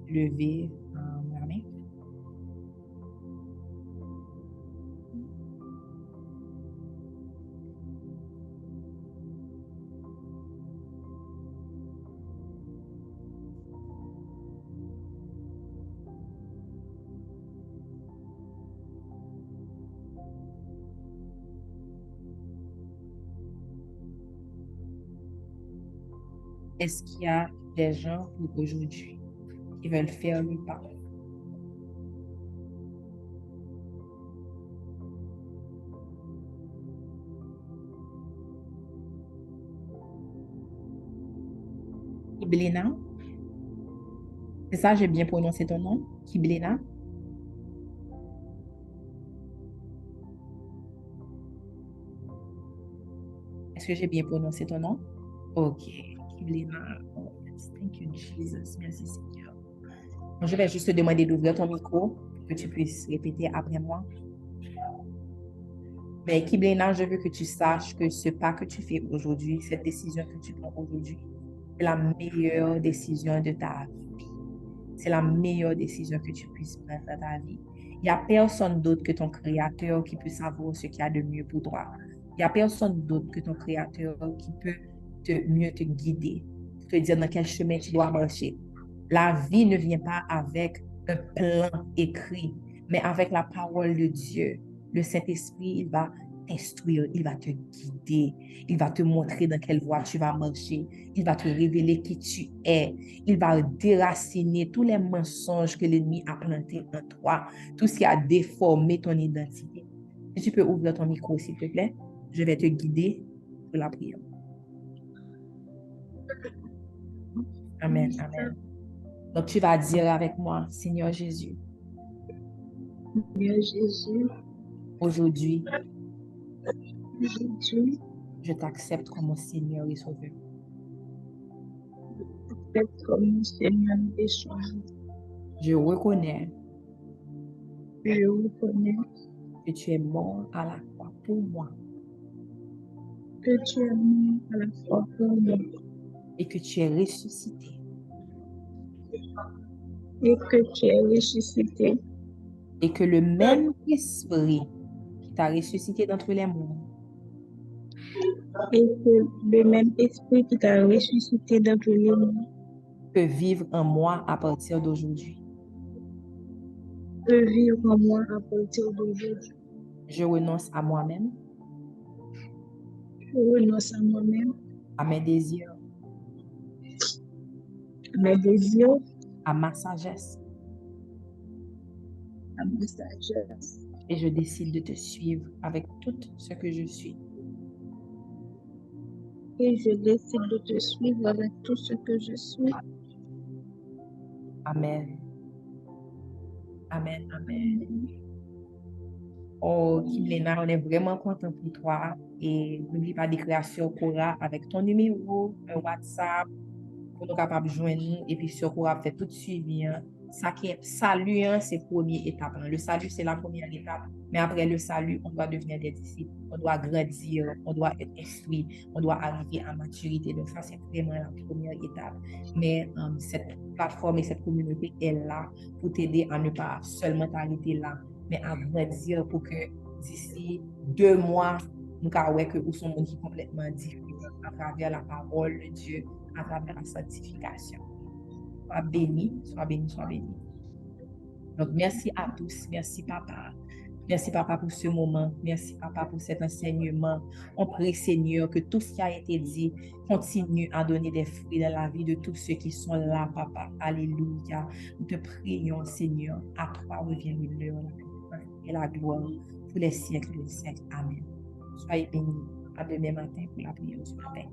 levez la main. Est-ce qu'il y a des gens pour aujourd'hui qui veulent faire le pas? Kiblena? C'est ça, j'ai bien prononcé ton nom? Kiblena? Est-ce que j'ai bien prononcé ton nom? Ok. Kiblena. Oh, yes. Thank you, Jesus. Merci, Seigneur. Donc, je vais juste te demander d'ouvrir ton micro pour que tu puisses répéter après moi. Mais Kiblena, je veux que tu saches que ce pas que tu fais aujourd'hui, cette décision que tu prends aujourd'hui, c'est la meilleure décision de ta vie. C'est la meilleure décision que tu puisses prendre dans ta vie. Il n'y a personne d'autre que ton Créateur qui peut savoir ce qu'il y a de mieux pour toi. Il n'y a personne d'autre que ton Créateur qui peut mieux te guider, te dire dans quel chemin tu dois marcher. La vie ne vient pas avec un plan écrit, mais avec la parole de Dieu. Le Saint-Esprit, il va t'instruire, il va te guider, il va te montrer dans quelle voie tu vas marcher, il va te révéler qui tu es, il va déraciner tous les mensonges que l'ennemi a plantés en toi, tout ce qui a déformé ton identité. Si tu peux ouvrir ton micro, s'il te plaît, je vais te guider pour la prière. Amen, amen. Donc, tu vas dire avec moi, Seigneur Jésus, Seigneur Jésus, aujourd'hui, aujourd'hui, je t'accepte comme mon Seigneur et Sauveur. faites comme mon Seigneur et Sauveur. Je reconnais Je reconnais que tu es mort à la croix pour moi que tu es mort à la croix pour moi et que tu es ressuscité et que tu es ressuscité et que le même esprit qui t'a ressuscité d'entre les morts et que le même esprit qui t'a ressuscité d'entre les morts peut vivre en moi à partir d'aujourd'hui. peut vivre en moi à partir d'aujourd'hui. Je renonce à moi-même, Je renonce à moi-même, à mes désirs, à mes désirs, à ma sagesse à ma sagesse et je décide de te suivre avec tout ce que je suis. et je décide de te suivre avec tout ce que je suis. Amen. Amen. Amen. Amen. Oh, Kimlena, on est vraiment content pour toi. Et n'oublie pas d'écrire sur Cora avec ton numéro, un WhatsApp, pour nous capables de joindre nous. Et puis sur Cora, fait tout suivi. Hein. Ça qui est salut, hein, c'est la première étape. Hein. Le salut, c'est la première étape. Mais après le salut, on doit devenir des disciples. On doit grandir, on doit être instruit, on doit arriver à maturité. Donc ça, c'est vraiment la première étape. Mais cette plateforme et cette communauté est là pour t'aider à ne pas seulement t'arrêter là, mais à grandir pour que d'ici 2 mois, nous avons que nous sommes monde qui est complètement différent à travers la parole de Dieu, à travers la sanctification. Sois béni, sois béni, sois béni. Donc, merci à tous. Merci, Papa. Merci, Papa, pour ce moment. Merci, Papa, pour cet enseignement. On prie, Seigneur, que tout ce qui a été dit continue à donner des fruits dans la vie de tous ceux qui sont là, Papa. Alléluia. Nous te prions, Seigneur. À toi revient l'honneur, la puissance et la gloire pour les siècles des siècles. Amen. Soyez bénis. À demain matin pour la prière du matin.